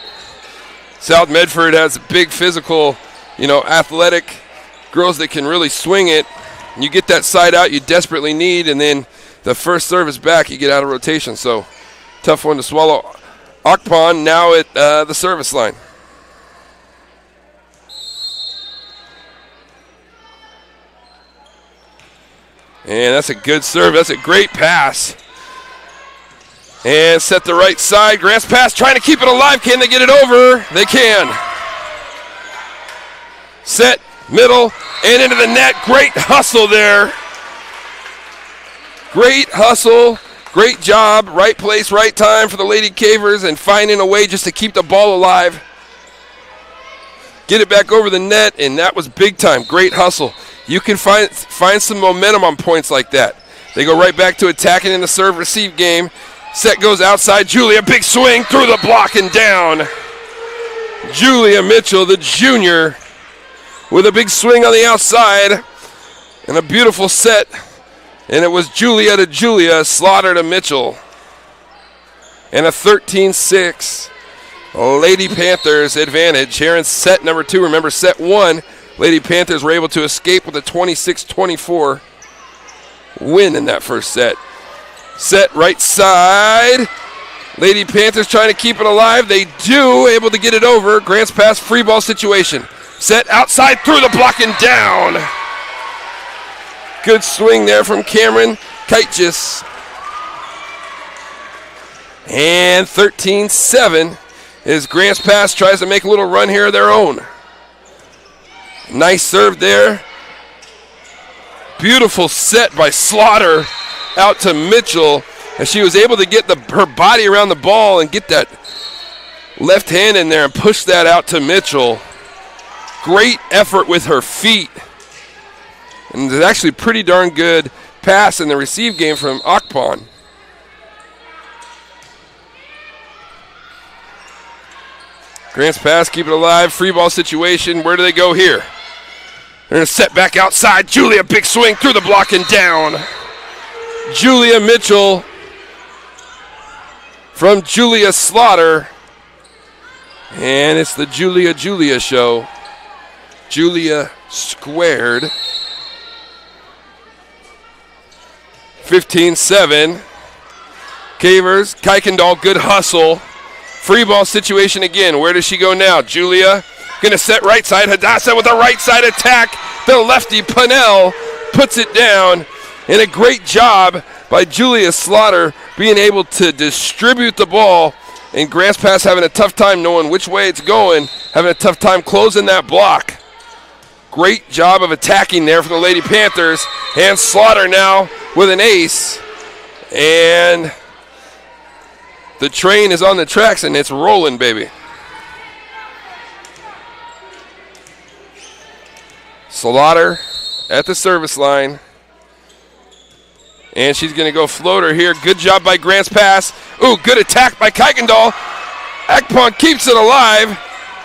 South Medford has big physical, athletic girls that can really swing it. You get that side out you desperately need, and then the first service back, you get out of rotation. So tough one to swallow. Akpon now at the service line. And that's a good serve. That's a great pass. And set the right side. Grants pass, trying to keep it alive. Can they get it over? They can. Set, middle, and into the net. Great hustle there. Great hustle. Great job. Right place, right time for the Lady Cavers, and finding a way just to keep the ball alive. Get it back over the net, and that was big time. Great hustle. You can find some momentum on points like that. They go right back to attacking in the serve-receive game. Set goes outside. Julia, big swing through the block and down. Julia Mitchell, the junior, with a big swing on the outside and a beautiful set. And it was Julia to Julia, Slaughter to Mitchell. And a 13-6 Lady Panthers advantage here in set number 2. Remember, set 1, Lady Panthers were able to escape with a 26-24 win in that first set. Set right side. Lady Panthers trying to keep it alive. They do, able to get it over. Grants pass, free ball situation. Set outside, through the block and down. Good swing there from Cameron Kitechis. And 13-7 as Grants pass tries to make a little run here of their own. Nice serve there. Beautiful set by Slaughter out to Mitchell, as she was able to get her body around the ball and get that left hand in there and push that out to Mitchell. Great effort with her feet. And it's actually pretty darn good pass in the receive game from Akpon. Grants pass, keep it alive, free ball situation. Where do they go here? They're going to set back outside. Julia, big swing through the block and down. Julia Mitchell from Julia Slaughter. And it's the Julia show. Julia squared. 15-7. Cavers, Kuykendall, good hustle. Free ball situation again. Where does she go now? Julia going to set right side. Hadassah with a right side attack. The lefty, Pannell, puts it down. And a great job by Julia Slaughter being able to distribute the ball. And Grants pass having a tough time knowing which way it's going. Having a tough time closing that block. Great job of attacking there for the Lady Panthers. And Slaughter now with an ace. And the train is on the tracks and it's rolling, baby. Slaughter at the service line. And she's going to go floater here. Good job by Grants pass. Ooh, good attack by Kuykendall. Akpon keeps it alive.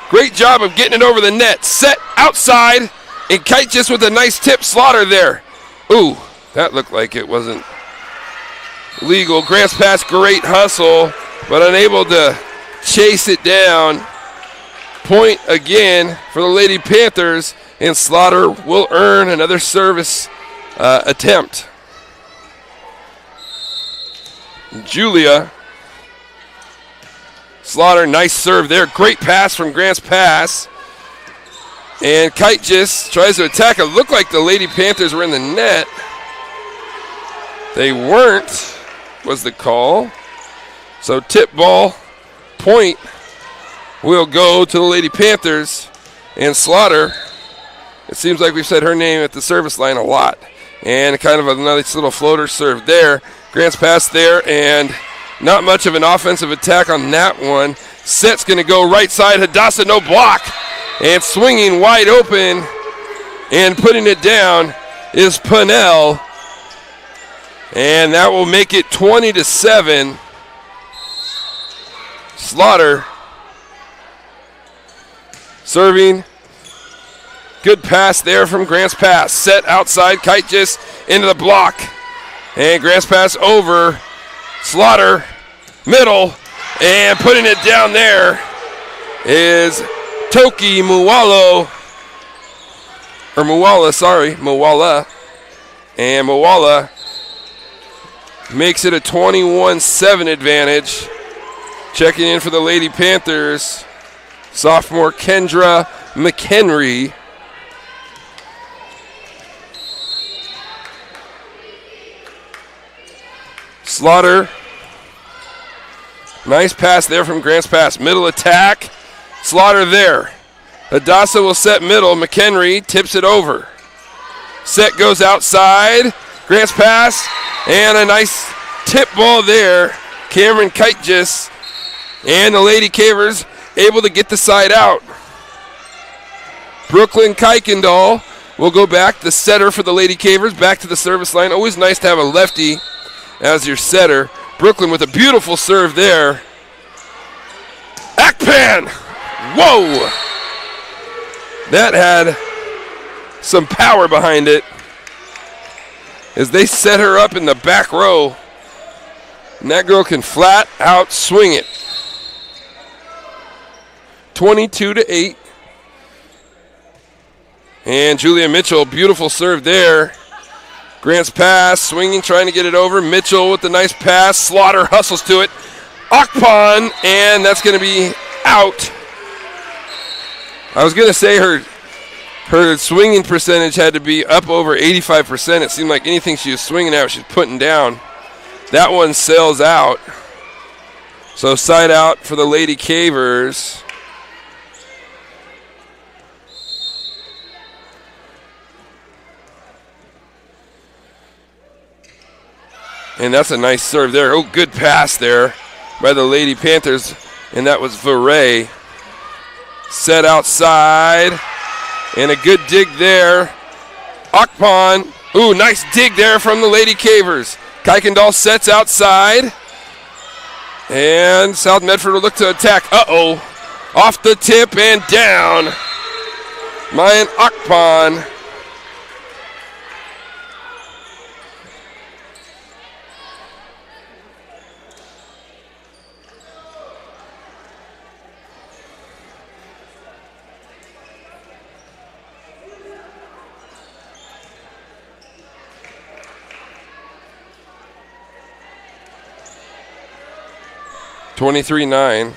Great job of getting it over the net. Set outside. And Kite just with a nice tip. Slaughter there. Ooh, that looked like it wasn't legal. Grants pass, great hustle, but unable to chase it down. Point again for the Lady Panthers. And Slaughter will earn another service attempt. Julia Slaughter, nice serve there. Great pass from Grants pass. And Kite just tries to attack. It looked like the Lady Panthers were in the net. They weren't, was the call. So tip ball, point will go to the Lady Panthers. And Slaughter, it seems like we've said her name at the service line a lot. And kind of a nice little floater serve there. Grants pass there, and not much of an offensive attack on that one. Set's going to go right side. Hadassah, no block. And swinging wide open and putting it down is Pannell. And that will make it 20-7. Slaughter serving. Good pass there from Grants pass. Set outside. Kite just into the block. And Grants pass over. Slaughter, middle, and putting it down there is Toki Muwala. And Muwala makes it a 21-7 advantage. Checking in for the Lady Panthers, sophomore Kendra McHenry. Slaughter. Nice pass there from Grants Pass. Middle attack. Slaughter there. Hadassah will set middle. McHenry tips it over. Set goes outside. Grants Pass. And a nice tip ball there. Cameron Kitejus and the Lady Cavers able to get the side out. Brooklyn Kuykendall will go back, the setter for the Lady Cavers, back to the service line. Always nice to have a lefty as your setter. Brooklyn with a beautiful serve there. Akpan! Whoa! That had some power behind it as they set her up in the back row. And that girl can flat out swing it. 22-8. And Julia Mitchell, beautiful serve there. Grants Pass, swinging, trying to get it over. Mitchell with the nice pass. Slaughter hustles to it. Akpan, and that's going to be out. I was going to say her swinging percentage had to be up over 85%. It seemed like anything she was swinging at, she's putting down. That one sails out. So side out for the Lady Cavers. And that's a nice serve there. Oh, good pass there by the Lady Panthers. And that was Veray. Set outside. And a good dig there. Akpan. Ooh, nice dig there from the Lady Cavers. Kuykendall sets outside. And South Medford will look to attack. Uh-oh. Off the tip and down. Mayan Akpan. 23-9.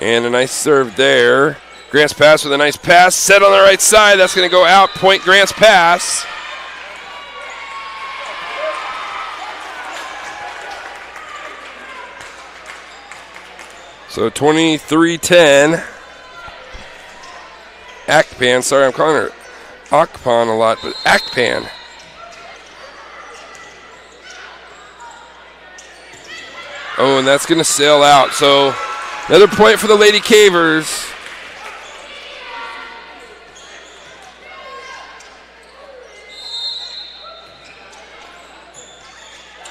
And a nice serve there. Grants Pass with a nice pass. Set on the right side. That's going to go out. Point Grants Pass. So 23-10. Akpan. Sorry, I'm calling her Akpan a lot, but Akpan. Oh, and that's going to sail out. So another point for the Lady Cavers.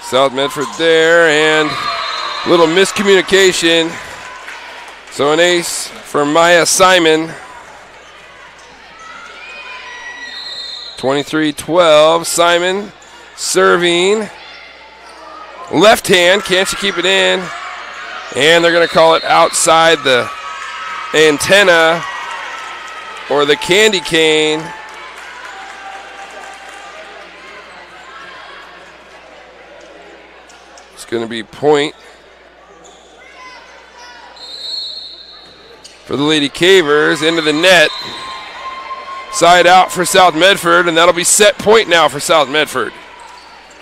South Medford there, and a little miscommunication. So an ace for Maya Simon. 23-12, Simon serving. Left hand, can't she keep it in? And they're going to call it outside the antenna or the candy cane. It's going to be point for the Lady Cavers into the net. Side out for South Medford, and that'll be set point now for South Medford.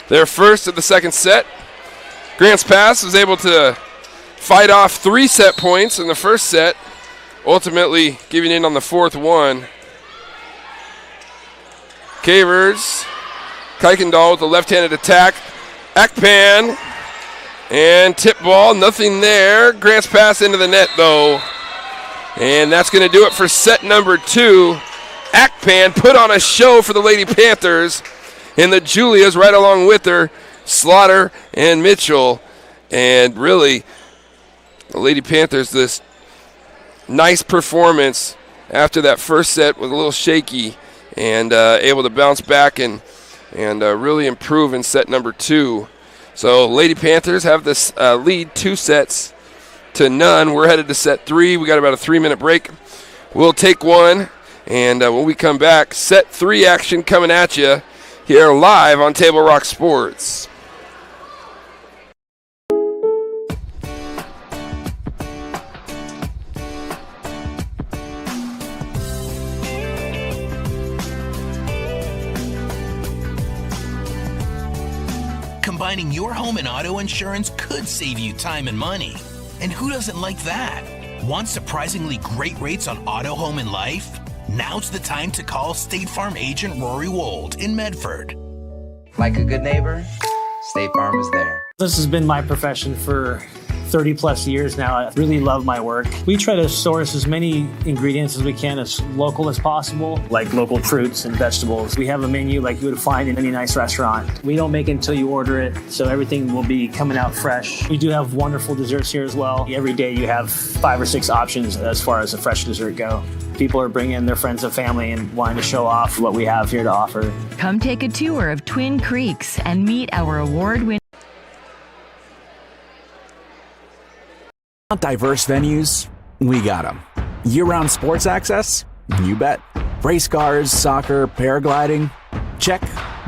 Their first of the second set. Grants Pass was able to fight off 3 set points in the first set, ultimately giving in on the fourth one. Cavers, Kuykendall with the left-handed attack. Akpan, and tip ball, nothing there. Grants Pass into the net, though. And that's going to do it for set number 2. Akpan put on a show for the Lady Panthers, and the Julias right along with her, Slaughter and Mitchell. And really, the Lady Panthers, this nice performance after that first set was a little shaky and able to bounce back and really improve in set number 2. So Lady Panthers have this lead 2-0. We're headed to set 3. We got about a 3-minute break. We'll take one, and when we come back, set 3 action coming at you here live on Table Rock Sports. Combining your home and auto insurance could save you time and money. And who doesn't like that? Want surprisingly great rates on auto, home, and life? Now's the time to call State Farm agent Rory Wold in Medford. Like a good neighbor, State Farm is there. This has been my profession for 30 plus years now. I really love my work. We try to source as many ingredients as we can, as local as possible, like local fruits and vegetables. We have a menu like you would find in any nice restaurant. We don't make it until you order it, so everything will be coming out fresh. We do have wonderful desserts here as well. Every day you have 5 or 6 options as far as a fresh dessert go. People are bringing their friends and family and wanting to show off what we have here to offer. Come take a tour of Twin Creeks and meet our award-winning diverse venues, we got them. Year-round sports access? You bet. Race cars, soccer, paragliding? Check,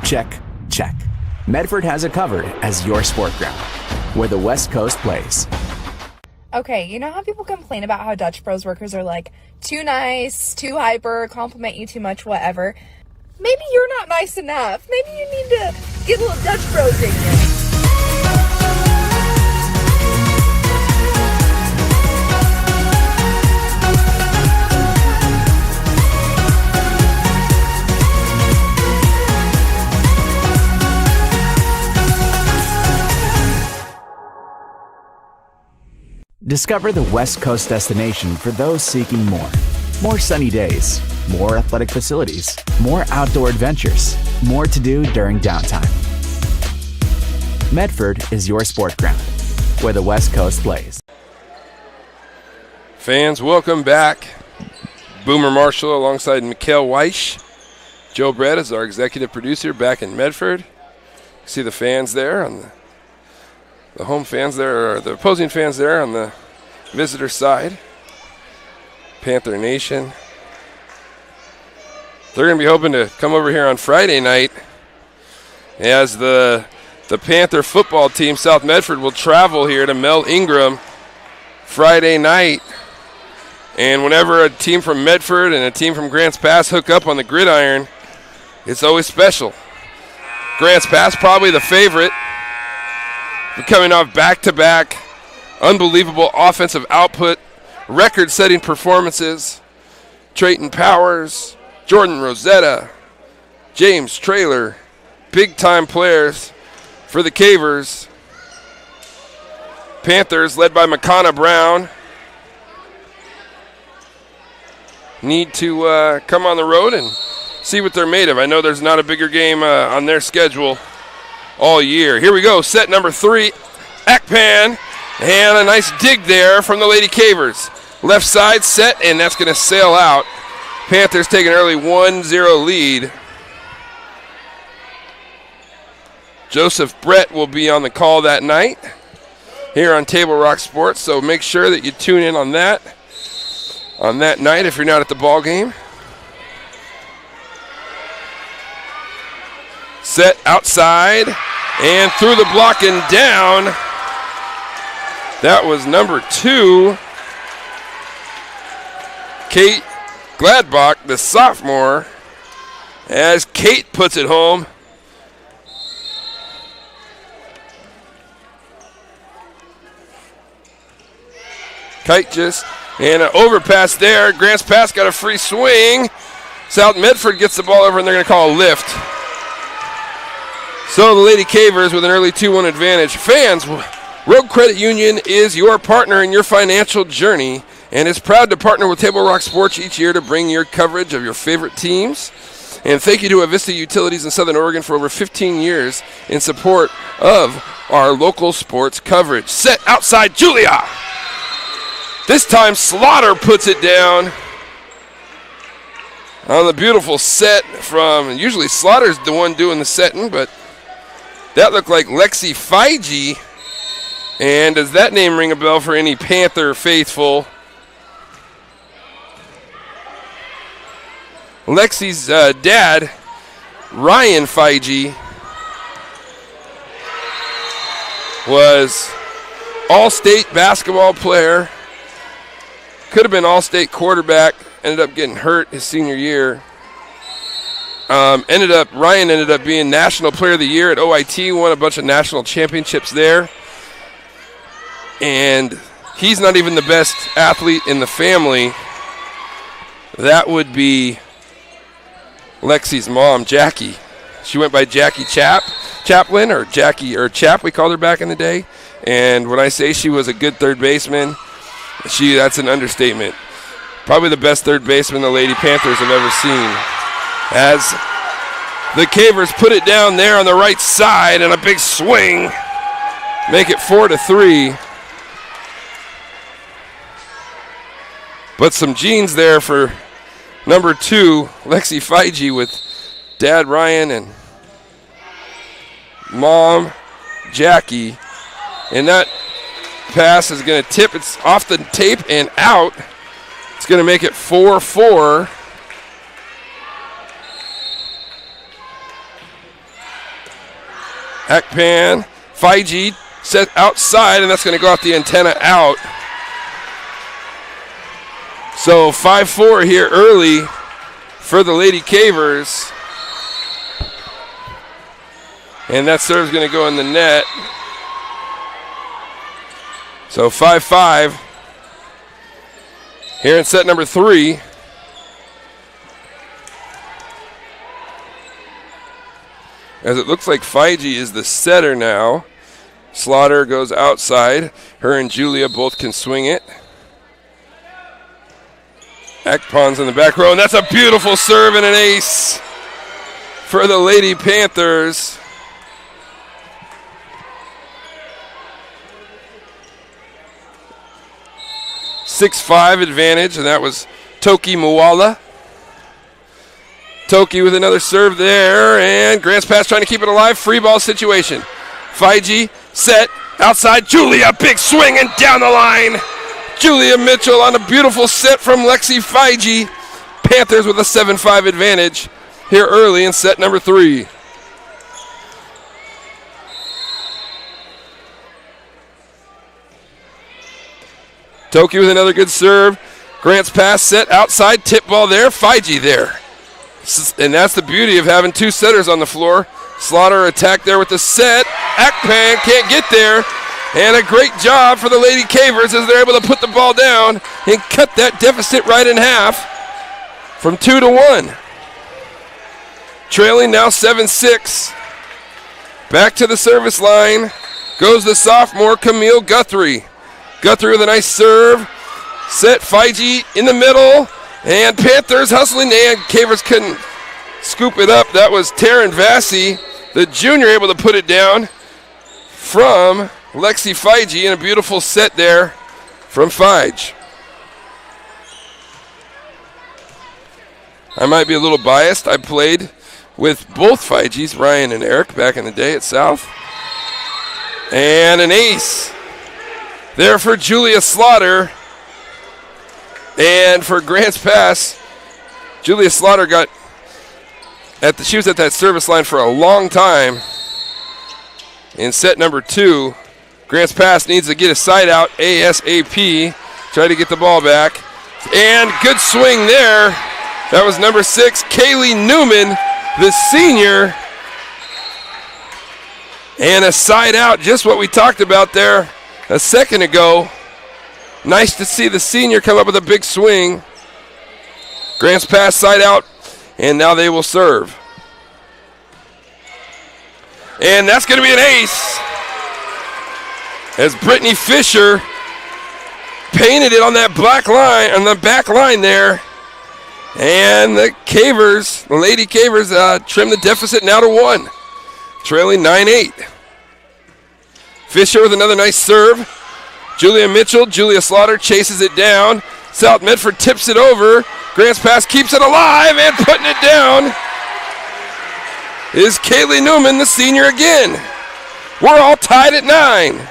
check, check. Medford has it covered as your sport ground, where the West Coast plays. Okay, you know how people complain about how Dutch Bros workers are like too nice, too hyper, compliment you too much, whatever? Maybe you're not nice enough. Maybe you need to get a little Dutch Bros in you. Discover the West Coast destination for those seeking more. More sunny days, more athletic facilities, more outdoor adventures, more to do during downtime. Medford is your sport ground, where the West Coast plays. Fans, welcome back. Boomer Marshall alongside Mikhail Weish. Joe Brett is our executive producer back in Medford. See the fans there on the home fans there, or the opposing fans there on the visitor side. Panther Nation. They're going to be hoping to come over here on Friday night as the Panther football team, South Medford, will travel here to Mel Ingram Friday night. And whenever a team from Medford and a team from Grants Pass hook up on the gridiron, it's always special. Grants Pass probably the favorite. We're coming off back-to-back unbelievable offensive output, record-setting performances. Trayton Powers, Jordan Rosetta, James Traylor, big-time players for the Cavers. Panthers, led by McConna Brown, need to come on the road and see what they're made of. I know there's not a bigger game on their schedule all year. Here we go, set number 3, Akpan, and a nice dig there from the Lady Cavers. Left side set, and that's going to sail out. Panthers take an early 1-0 lead. Joseph Brett will be on the call that night here on Table Rock Sports, so make sure that you tune in on that night if you're not at the ball game. Set outside and through the block and down. That was number 2, Kate Gladbach, the sophomore, as Kate puts it home. Kite just, and an overpass there. Grants Pass got a free swing. South Medford gets the ball over, and they're going to call a lift. So the Lady Cavers with an early 2-1 advantage. Fans, Road Credit Union is your partner in your financial journey and is proud to partner with Table Rock Sports each year to bring your coverage of your favorite teams. And thank you to Avista Utilities in Southern Oregon for over 15 years in support of our local sports coverage. Set outside Julia. This time Slaughter puts it down. on the beautiful set from, usually Slaughter's the one doing the setting, but that looked like Lexi Feige. And does that name ring a bell for any Panther faithful? Lexi's dad, Ryan Feige, was all-state basketball player. Could have been all-state quarterback. Ended up getting hurt his senior year. Ryan ended up being National Player of the Year at OIT, won a bunch of national championships there. And he's not even the best athlete in the family. That would be Lexi's mom, Jackie. She went by Jackie Chaplin, or Jackie, or Chap, we called her back in the day. And when I say she was a good third baseman, that's an understatement. Probably the best third baseman the Lady Panthers have ever seen. As the Cavers put it down there on the right side and a big swing. Make it 4-3. But some jeans there for number 2, Lexi Feige, with Dad Ryan and Mom Jackie. And that pass is going to tip. It's off the tape and out. It's going to make it 4-4. Akpan, Feige set outside, and that's going to go off the antenna out. So 5-4 here early for the Lady Cavers. And that serve's going to go in the net. So 5-5 here in set number 3. As it looks like Feige is the setter now. Slaughter goes outside. Her and Julia both can swing it. Akpon's in the back row, and that's a beautiful serve and an ace for the Lady Panthers. (6-5) advantage, and that was Toki Muwala. Toki with another serve there, and Grant's pass trying to keep it alive. Free ball situation. Feige set outside. Julia, big swing and down the line. Julia Mitchell on a beautiful set from Lexi Feige. Panthers with a 7-5 advantage here early in set number 3. Toki with another good serve. Grant's pass set outside. Tip ball there. Feige there. And that's the beauty of having 2 setters on the floor. Slaughter attack there with the set. Akpan can't get there. And a great job for the Lady Cavers as they're able to put the ball down and cut that deficit right in half from 2-1. Trailing now 7-6. Back to the service line goes the sophomore Camille Guthrie. Guthrie with a nice serve. Set Feige in the middle. And Panthers hustling, and Cavers couldn't scoop it up. That was Taryn Vassy, the junior, able to put it down from Lexi Feige, and a beautiful set there from Feige. I might be a little biased. I played with both Feiges, Ryan and Eric, back in the day at South. And an ace there for Julia Slaughter. And for Grant's pass, Julia Slaughter she was at that service line for a long time. In set number 2, Grant's pass needs to get a side out ASAP. Try to get the ball back. And good swing there. That was number 6, Kaylee Newman, the senior. And a side out, just what we talked about there a second ago. Nice to see the senior come up with a big swing. Grant's pass side out, and now they will serve. And that's going to be an ace. As Brittany Fisher painted it on that black line, on the back line there. And the Cavers, the Lady Cavers, trim the deficit now to 1. Trailing 9-8. Fisher with another nice serve. Julia Mitchell, Julia Slaughter chases it down. South Medford tips it over. Grants Pass keeps it alive, and putting it down is Kaylee Newman, the senior again. We're all tied at 9.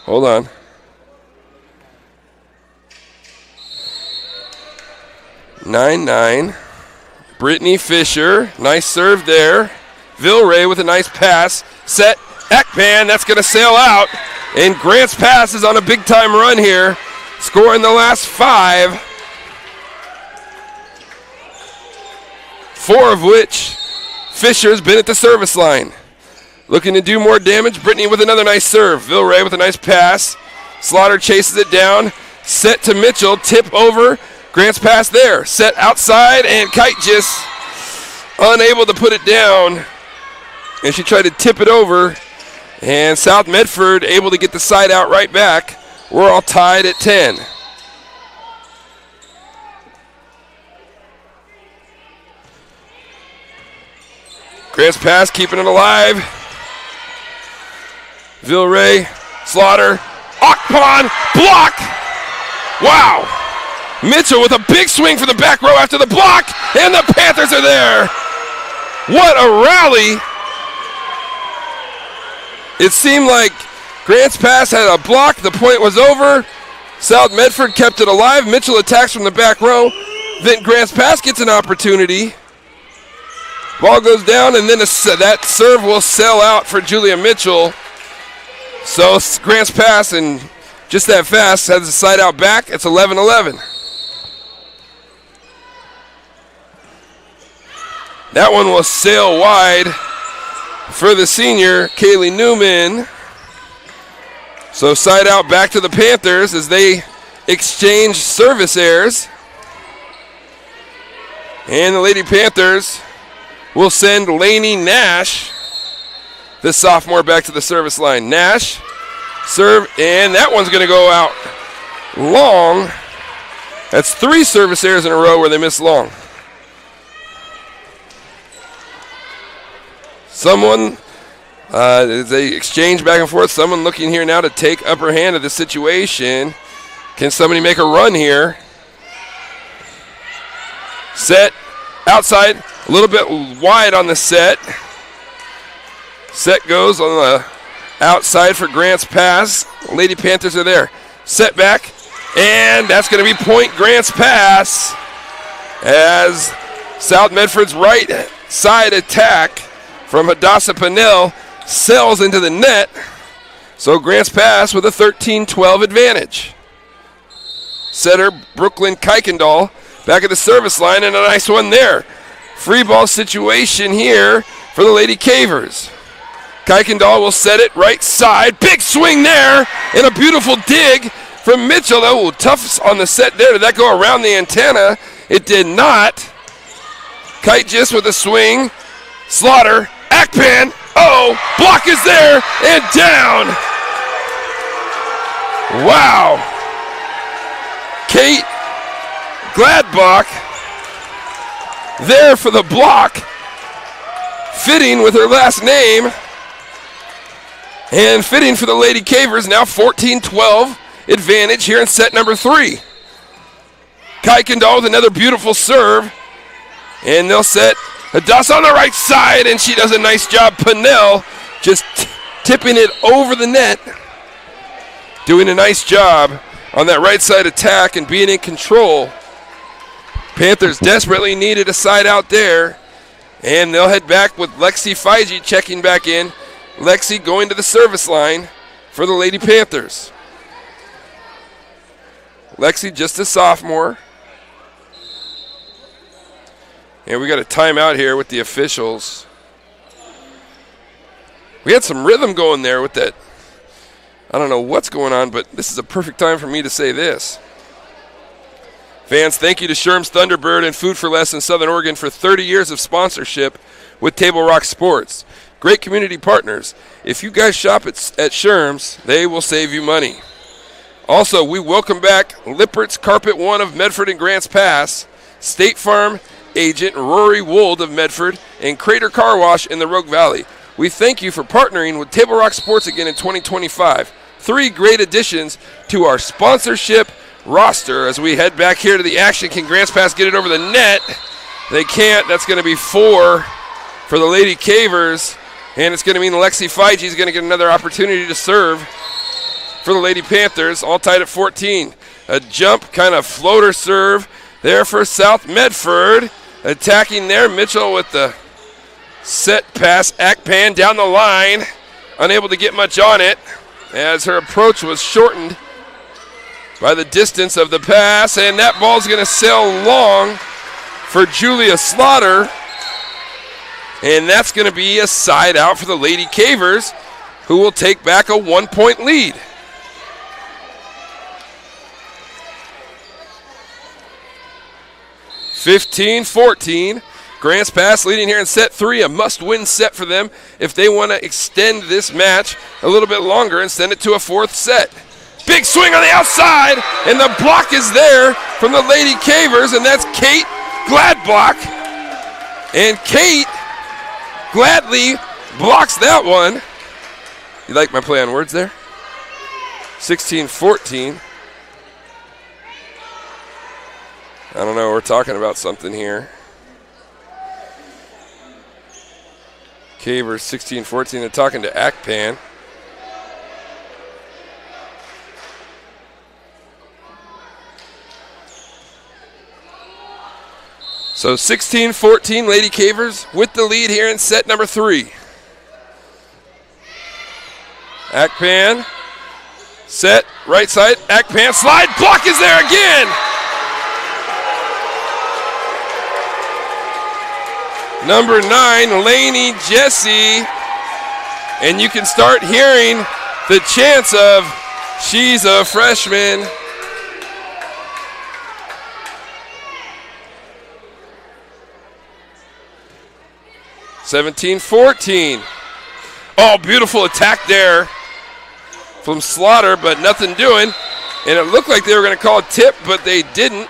Hold on. Nine. Brittany Fisher, nice serve there. Vilray with a nice pass. Set, Ekpan, that's going to sail out. And Grants Pass is on a big-time run here, scoring the last 5. 4 of which Fisher's been at the service line. Looking to do more damage. Brittany with another nice serve. Vilray with a nice pass. Slaughter chases it down. Set to Mitchell. Tip over. Grants Pass there. Set outside, and Kite just unable to put it down. And she tried to tip it over. And South Medford able to get the side out right back. We're all tied at 10. Grants Pass keeping it alive. Vilray, Slaughter, Akpon, block! Wow! Mitchell with a big swing for the back row after the block, and the Panthers are there! What a rally! It seemed like Grants Pass had a block, the point was over. South Medford kept it alive. Mitchell attacks from the back row. Then Grants Pass gets an opportunity. Ball goes down, and then that serve will sell out for Julia Mitchell. So Grants Pass, and just that fast, has the side out back. It's 11-11. That one will sail wide for the senior, Kaylee Newman. So side out back to the Panthers as they exchange service errors. And the Lady Panthers will send Lainey Nash, the sophomore, back to the service line. Nash, serve, and that one's going to go out long. That's 3 service errors in a row where they miss long. Someone, they exchange back and forth. Someone looking here now to take upper hand of the situation. Can somebody make a run here? Set, outside, a little bit wide on the set. Set goes on the outside for Grants Pass. Lady Panthers are there. Set back, and that's going to be point Grants Pass as South Medford's right side attack from Hadassah Pannell sails into the net. So Grants Pass with a 13-12 advantage. Setter Brooklyn Kuykendall back at the service line, and a nice one there. Free ball situation here for the Lady Cavers. Kuykendall will set it right side. Big swing there, and a beautiful dig from Mitchell. Oh, tough on the set there. Did that go around the antenna? It did not. Kite just with a swing. Slaughter, Akpan. Oh, block is there, and down. Wow. Kate Gladbach there for the block, fitting with her last name, and fitting for the Lady Cavers. Now 14-12 advantage here in set number 3. Kuykendall with another beautiful serve, and they'll set Hadassah on the right side, and she does a nice job. Pannell just tipping it over the net, doing a nice job on that right side attack and being in control. Panthers desperately needed a side out there, and they'll head back with Lexi Feige checking back in. Lexi going to the service line for the Lady Panthers. Lexi just a sophomore. And we got a timeout here with the officials. We had some rhythm going there with that. I don't know what's going on, but this is a perfect time for me to say this. Fans, thank you to Sherm's Thunderbird and Food for Less in Southern Oregon for 30 years of sponsorship with Table Rock Sports. Great community partners. If you guys shop at Sherm's, they will save you money. Also, we welcome back Lippert's Carpet One of Medford and Grants Pass, State Farm agent Rory Wold of Medford, and Crater Car Wash in the Rogue Valley. We thank you for partnering with Table Rock Sports again in 2025. 3 great additions to our sponsorship roster as we head back here to the action. Can Grants Pass get it over the net? They can't. That's going to be 4 for the Lady Cavers, and it's going to mean Lexi Feige is going to get another opportunity to serve for the Lady Panthers, all tied at 14. A jump, kind of floater serve there for South Medford. Attacking there, Mitchell with the set pass. Akpan down the line, unable to get much on it as her approach was shortened by the distance of the pass, and that ball's going to sail long for Julia Slaughter, and that's going to be a side out for the Lady Cavers, who will take back a 1-point lead. (15-14). Grants Pass leading here in set 3, a must-win set for them if they want to extend this match a little bit longer and send it to a 4th set. Big swing on the outside, and the block is there from the Lady Cavers, and that's Kate Gladblock. And Kate gladly blocks that one. You like my play on words there? 16-14. I don't know, we're talking about something here. Cavers 16-14, they're talking to Akpan. So 16-14, Lady Cavers with the lead here in set number 3. Akpan, set, right side, Akpan, slide, block is there again! Number 9, Lainey Jesse. And you can start hearing the chants of, she's a freshman. (17-14). Oh, beautiful attack there from Slaughter, but nothing doing. And it looked like they were going to call a tip, but they didn't.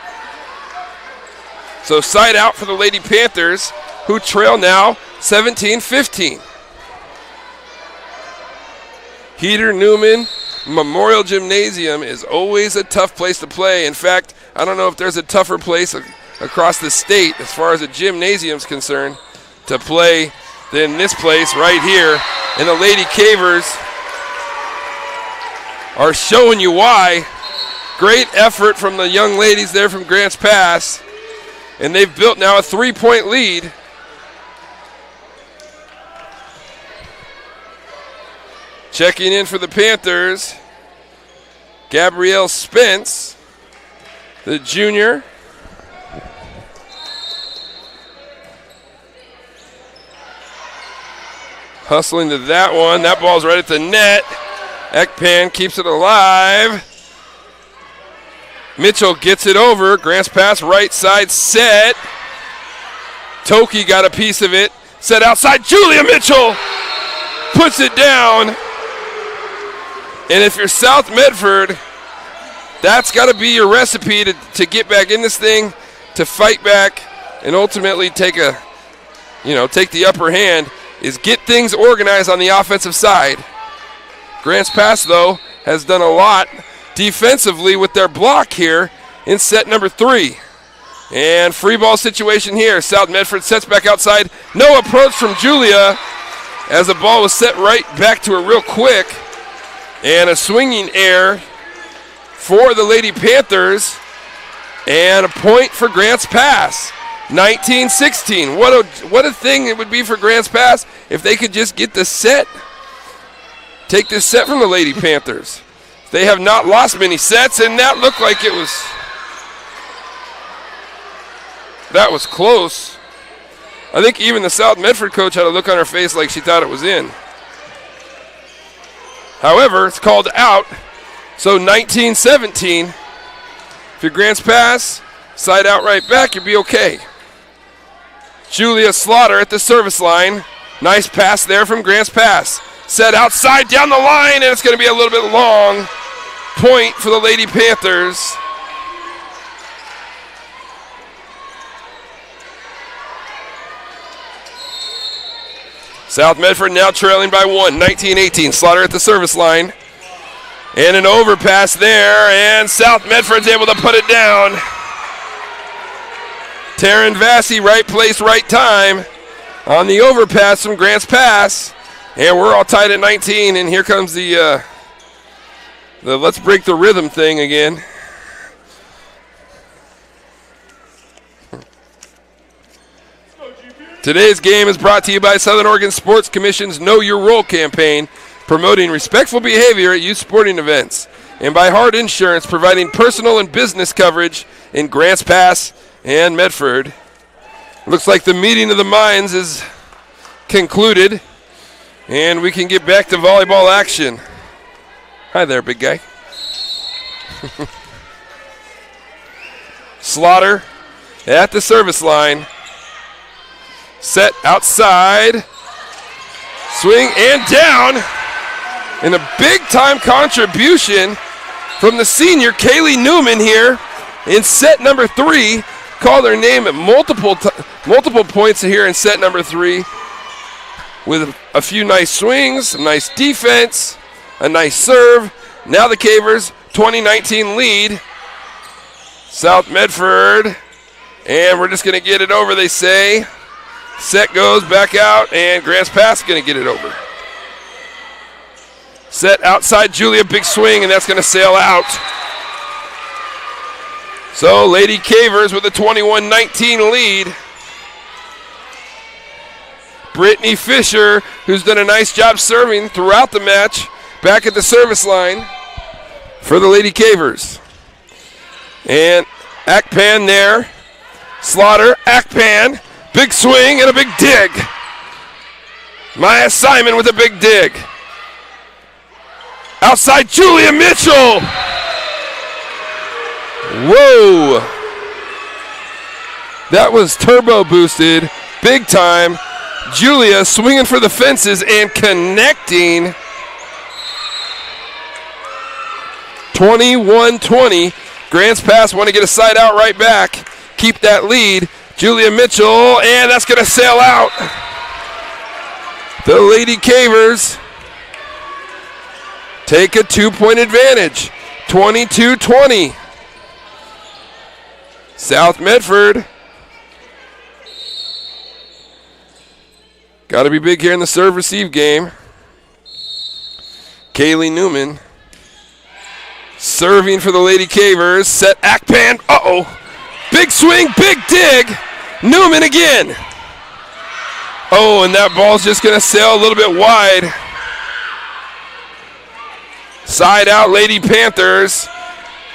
So side out for the Lady Panthers, who trail now 17-15. Heater Newman Memorial Gymnasium is always a tough place to play. In fact, I don't know if there's a tougher place across the state as far as a gymnasium is concerned to play than this place right here. And the Lady Cavers are showing you why. Great effort from the young ladies there from Grants Pass. And they've built now a 3-point lead. Checking in for the Panthers, Gabrielle Spence, the junior. Hustling to that one. That ball's right at the net. Ekpan keeps it alive. Mitchell gets it over. Grants Pass right side set. Toki got a piece of it. Set outside. Julia Mitchell puts it down. And if you're South Medford, that's got to be your recipe to get back in this thing, to fight back, and ultimately take the upper hand, is get things organized on the offensive side. Grants Pass, though, has done a lot defensively with their block here in set number 3. And free ball situation here. South Medford sets back outside. No approach from Julia as the ball was set right back to her real quick. And a swinging error for the Lady Panthers. And a point for Grants Pass. 19-16. What a thing it would be for Grants Pass if they could just get the set. Take this set from the Lady Panthers. They have not lost many sets, and that looked like it was... That was close. I think even the South Medford coach had a look on her face like she thought it was in. However, it's called out. So 19-17. If you're Grants Pass, side out right back, you'll be okay. Julia Slaughter at the service line. Nice pass there from Grants Pass. Set outside down the line, and it's going to be a little bit long. Point for the Lady Panthers. South Medford now trailing by 1, 19-18. Slaughter at the service line. And an overpass there, and South Medford's able to put it down. Taryn Vassy, right place, right time on the overpass from Grants Pass. And we're all tied at 19, and here comes the let's break the rhythm thing again. Today's game is brought to you by Southern Oregon Sports Commission's Know Your Role campaign, promoting respectful behavior at youth sporting events, and by Hard Insurance, providing personal and business coverage in Grants Pass and Medford. Looks like the meeting of the minds is concluded, and we can get back to volleyball action. Hi there, big guy. Slaughter at the service line. Set outside. Swing and down. And a big-time contribution from the senior, Kaylee Newman here in set number 3. Called her name at multiple points here in set number 3 with a few nice swings, some nice defense, a nice serve. Now the Cavers, 2019 lead. South Medford, and we're just going to get it over, they say. Set goes back out, and Grants Pass going to get it over. Set outside Julia, big swing, and that's going to sail out. So Lady Cavers with a 21-19 lead. Brittany Fisher, who's done a nice job serving throughout the match, back at the service line for the Lady Cavers. And Akpan there. Slaughter, Akpan, big swing and a big dig. Maya Simon with a big dig. Outside Julia Mitchell. Whoa. That was turbo boosted, big time. Julia swinging for the fences and connecting. 21-20. Grants Pass want to get a side out right back. Keep that lead. Julia Mitchell, and that's going to sail out. The Lady Cavers take a 2-point advantage. 22-20. South Medford. Got to be big here in the serve-receive game. Kaylee Newman serving for the Lady Cavers. Set Akpan. Uh-oh. Big swing, big dig. Newman again. Oh, and that ball's just going to sail a little bit wide. Side out, Lady Panthers.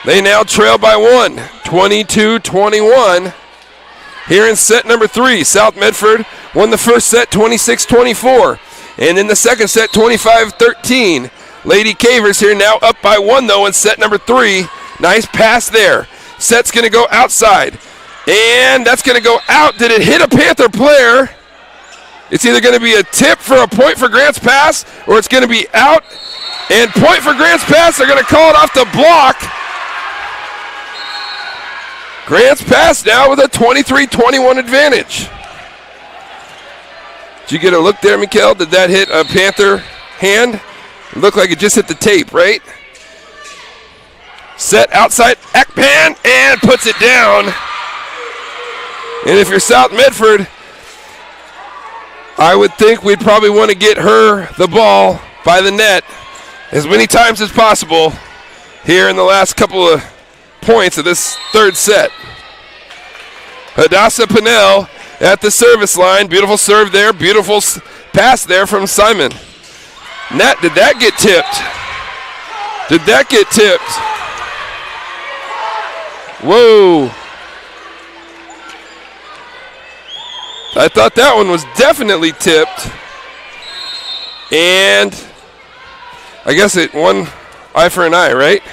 They now trail by 1, 22-21. Here in set number 3, South Medford won the first set 26-24. And in the second set, 25-13. Lady Cavers here now up by 1, though, in set number 3. Nice pass there. Set's going to go outside. And that's going to go out. Did it hit a Panther player? It's either going to be a tip for a point for Grants Pass, or it's going to be out. And point for Grants Pass. They're going to call it off the block. Grants Pass now with a 23-21 advantage. Did you get a look there, Mikkel? Did that hit a Panther hand? It looked like it just hit the tape, right? Set outside Akpan and puts it down. And if you're South Medford, I would think we'd probably want to get her the ball by the net as many times as possible here in the last couple of points of this third set. Hadassah Pinnell at the service line. Beautiful serve there. Beautiful pass there from Simon. Nat, did that get tipped? Did that get tipped? Whoa. I thought that one was definitely tipped. And I guess it won eye for an eye, right?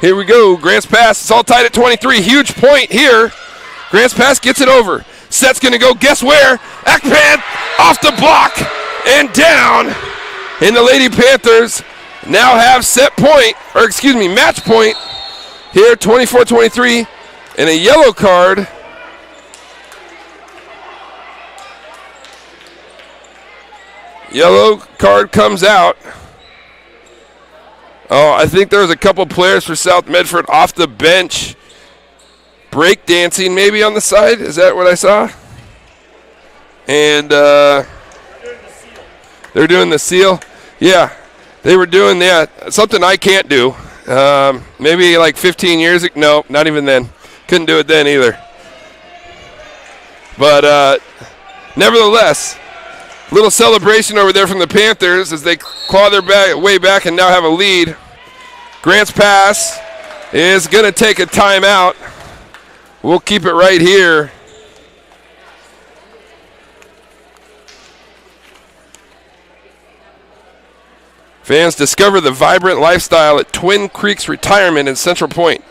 Here we go. Grants Pass. It's all tied at 23. Huge point here. Grants Pass gets it over. Set's going to go. Guess where? Akpan off the block and down. And the Lady Panthers now have match point here, 24-23, and a yellow card. Yellow card comes out. Oh, I think there was a couple players for South Medford off the bench. Break dancing maybe on the side. Is that what I saw? And they're doing the seal. Yeah, they were doing that. Something I can't do. Maybe like 15 years ago. No, not even then. Couldn't do it then either. But nevertheless, little celebration over there from the Panthers as they claw their way back and now have a lead. Grants Pass is going to take a timeout. We'll keep it right here. Fans, discover the vibrant lifestyle at Twin Creeks Retirement in Central Point.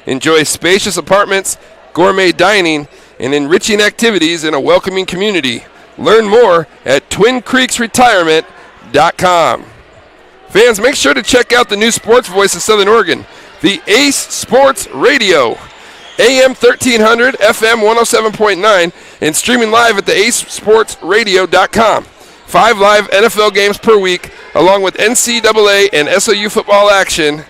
Enjoy spacious apartments, gourmet dining, and enriching activities in a welcoming community. Learn more at twincreeksretirement.com. Fans, make sure to check out the new sports voice of Southern Oregon, the Ace Sports Radio, AM 1300, FM 107.9, and streaming live at the acesportsradio.com. 5 live NFL games per week, along with NCAA and SOU football action.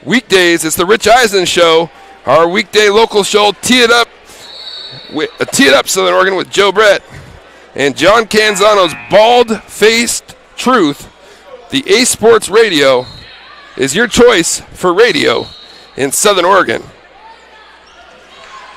Weekdays, it's the Rich Eisen Show, our weekday local show. Tee it up Southern Oregon with Joe Brett and John Canzano's bald-faced truth. The Ace Sports Radio is your choice for radio in Southern Oregon.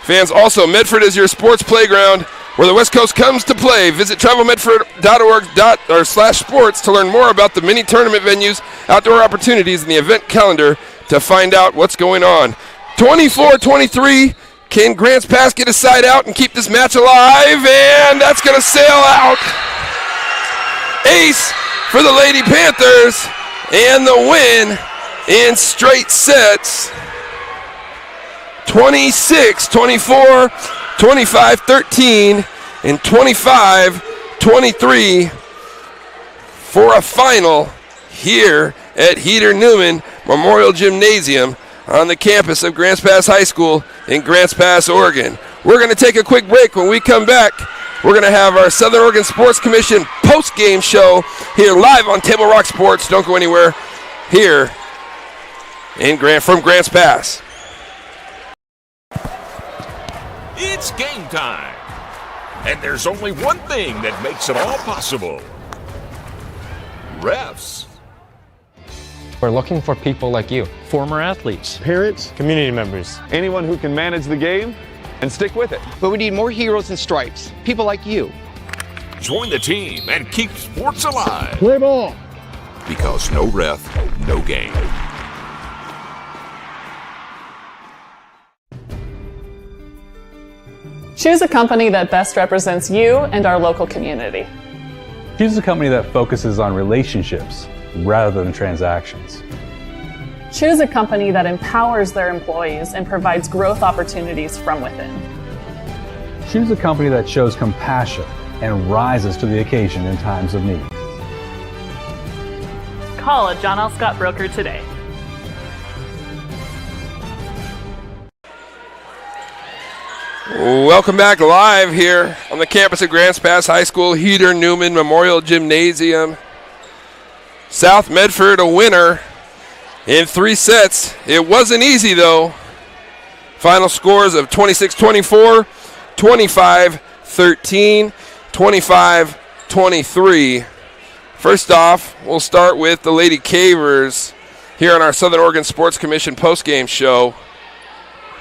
Fans, also, Medford is your sports playground where the West Coast comes to play. Visit travelmedford.org/sports to learn more about the many tournament venues, outdoor opportunities, and the event calendar to find out what's going on. 24-23, can Grants Pass get a side out and keep this match alive? And that's going to sail out. Ace for the Lady Panthers, and the win in straight sets. 26-24, 25-13, and 25-23 for a final here at Heater Newman Memorial Gymnasium on the campus of Grants Pass High School in Grants Pass, Oregon. We're going to take a quick break. When we come back, we're going to have our Southern Oregon Sports Commission post-game show here live on Table Rock Sports. Don't go anywhere here from Grants Pass. It's game time. And there's only one thing that makes it all possible. Refs. We're looking for people like you. Former athletes. Parents. Community members. Anyone who can manage the game and stick with it. But we need more heroes in stripes. People like you. Join the team and keep sports alive. Play ball. Because no ref, no game. Choose a company that best represents you and our local community. Choose a company that focuses on relationships rather than transactions. Choose a company that empowers their employees and provides growth opportunities from within. Choose a company that shows compassion and rises to the occasion in times of need. Call a John L. Scott broker today. Welcome back live here on the campus of Grants Pass High School, Heater Newman Memorial Gymnasium. South Medford a winner in 3 sets. It wasn't easy though. Final scores of 26-24, 25-13, 25-23. First off, we'll start with the Lady Cavers here on our Southern Oregon Sports Commission postgame show.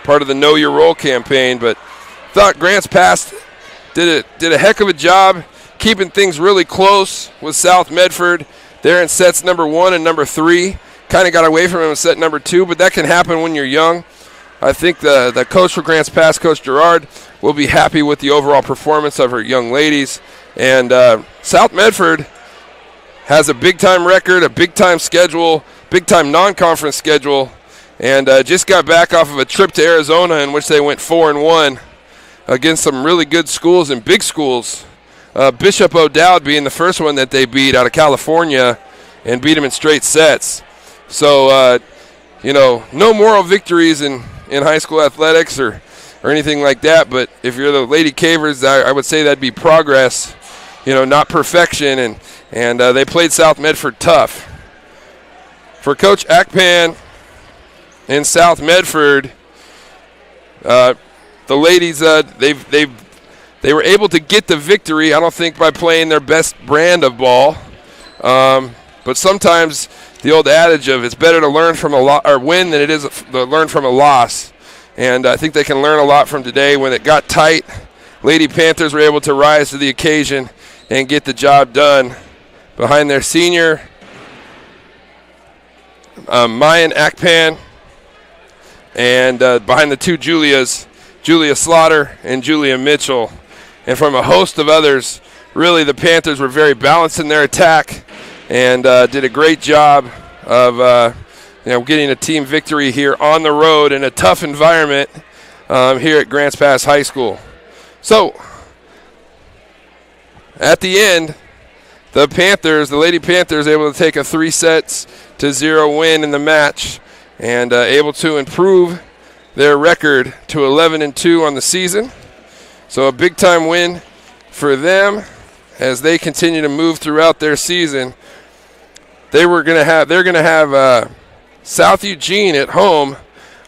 Part of the Know Your Role campaign, but thought Grants Pass did a heck of a job keeping things really close with South Medford. They're in sets number 1 and number 3. Kind of got away from him in set number 2, but that can happen when you're young. I think the coach for Grants Pass, Coach Gerard, will be happy with the overall performance of her young ladies. And South Medford has a big-time record, a big-time schedule, big-time non-conference schedule, and just got back off of a trip to Arizona in which they went 4-1 against some really good schools and big schools. Bishop O'Dowd being the first one that they beat out of California and beat them in straight sets. So, no moral victories in high school athletics or anything like that, but if you're the Lady Cavers, I would say that'd be progress not perfection, and they played South Medford tough. For Coach Akpan in South Medford, the ladies, they were able to get the victory, I don't think by playing their best brand of ball, but sometimes the old adage of it's better to learn from a win than it is to learn from a loss. And I think they can learn a lot from today. When it got tight, Lady Panthers were able to rise to the occasion and get the job done behind their senior, Mayan Akpan, and behind the two Julias, Julia Slaughter and Julia Mitchell. And from a host of others, really the Panthers were very balanced in their attack and did a great job of getting a team victory here on the road in a tough environment here at Grants Pass High School. So, at the end, the Lady Panthers, able to take a 3-0 win in the match and able to improve their record to 11-2 on the season. So a big-time win for them as they continue to move throughout their season. They're going to have South Eugene at home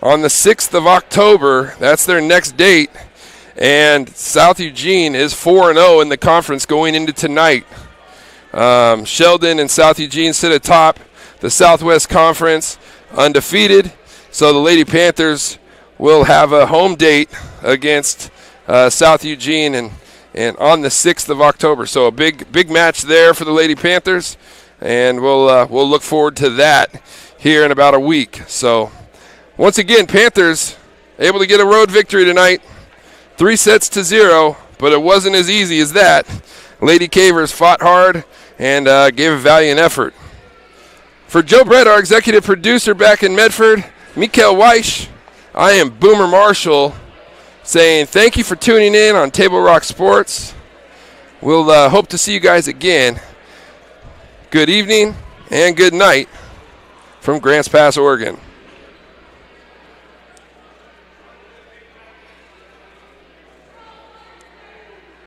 on the 6th of October. That's their next date. And South Eugene is 4-0 in the conference going into tonight. Sheldon and South Eugene sit atop the Southwest Conference undefeated. So the Lady Panthers will have a home date against South Eugene and on the 6th of October. So a big match there for the Lady Panthers, and we'll look forward to that here in about a week. So once again, Panthers able to get a road victory tonight, 3-0, but it wasn't as easy as that. Lady Cavers fought hard and gave a valiant effort. For Joe Brett, our executive producer back in Medford, Mikael Weish, I am Boomer Marshall, saying thank you for tuning in on Table Rock Sports. We'll hope to see you guys again. Good evening and good night from Grants Pass, Oregon.